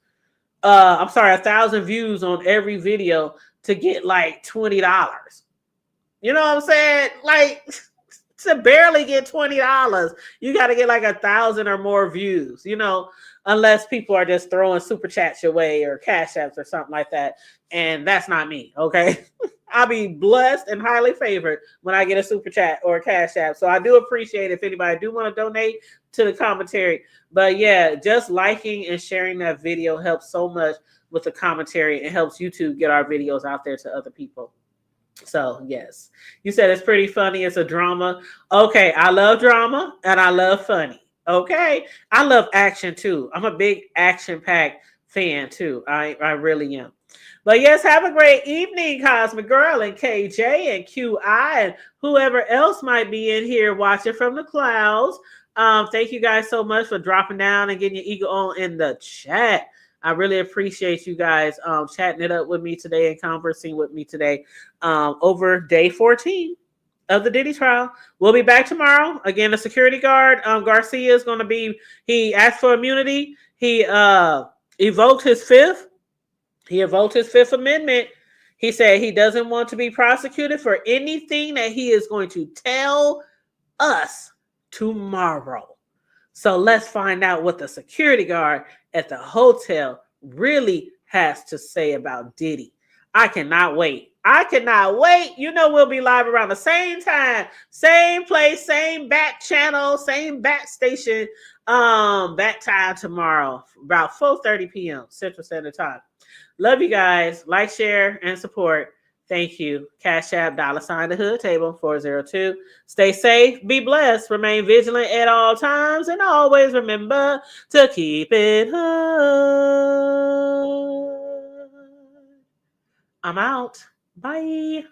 [SPEAKER 2] 1,000 views on every video to get like $20. You know what I'm saying? Like to barely get $20, you got to get like 1,000 or more views, unless people are just throwing super chats your way or cash apps or something like that. And that's not me. Okay. I'll be blessed and highly favored when I get a super chat or a cash app. So I do appreciate if anybody do want to donate to the commentary. But yeah, just liking and sharing that video helps so much with the commentary. It helps YouTube get our videos out there to other people. So yes, you said it's pretty funny. It's a drama. Okay, I love drama and I love funny. Okay, I love action too. I'm a big action-packed fan too. I really am. But yes, have a great evening, Cosmic Girl and KJ and QI and whoever else might be in here watching from the clouds. Thank you guys so much for dropping down and getting your ego on in the chat. I really appreciate you guys chatting it up with me today and conversing with me today over day 14 of the Diddy trial. We'll be back tomorrow. Again, the security guard, Garcia, is going to be, he asked for immunity. He evoked his fifth. He evoked his Fifth Amendment. He said he doesn't want to be prosecuted for anything that he is going to tell us tomorrow. So let's find out what the security guard at the hotel really has to say about Diddy. I cannot wait. I cannot wait. We'll be live around the same time, same place, same back channel, same back station, back time tomorrow, about 4:30 p.m. Central Standard Time. Love you guys. Like, share, and support. Thank you. Cash App, $, the hood table, 402. Stay safe, be blessed, remain vigilant at all times, and always remember to keep it hood. I'm out. Bye.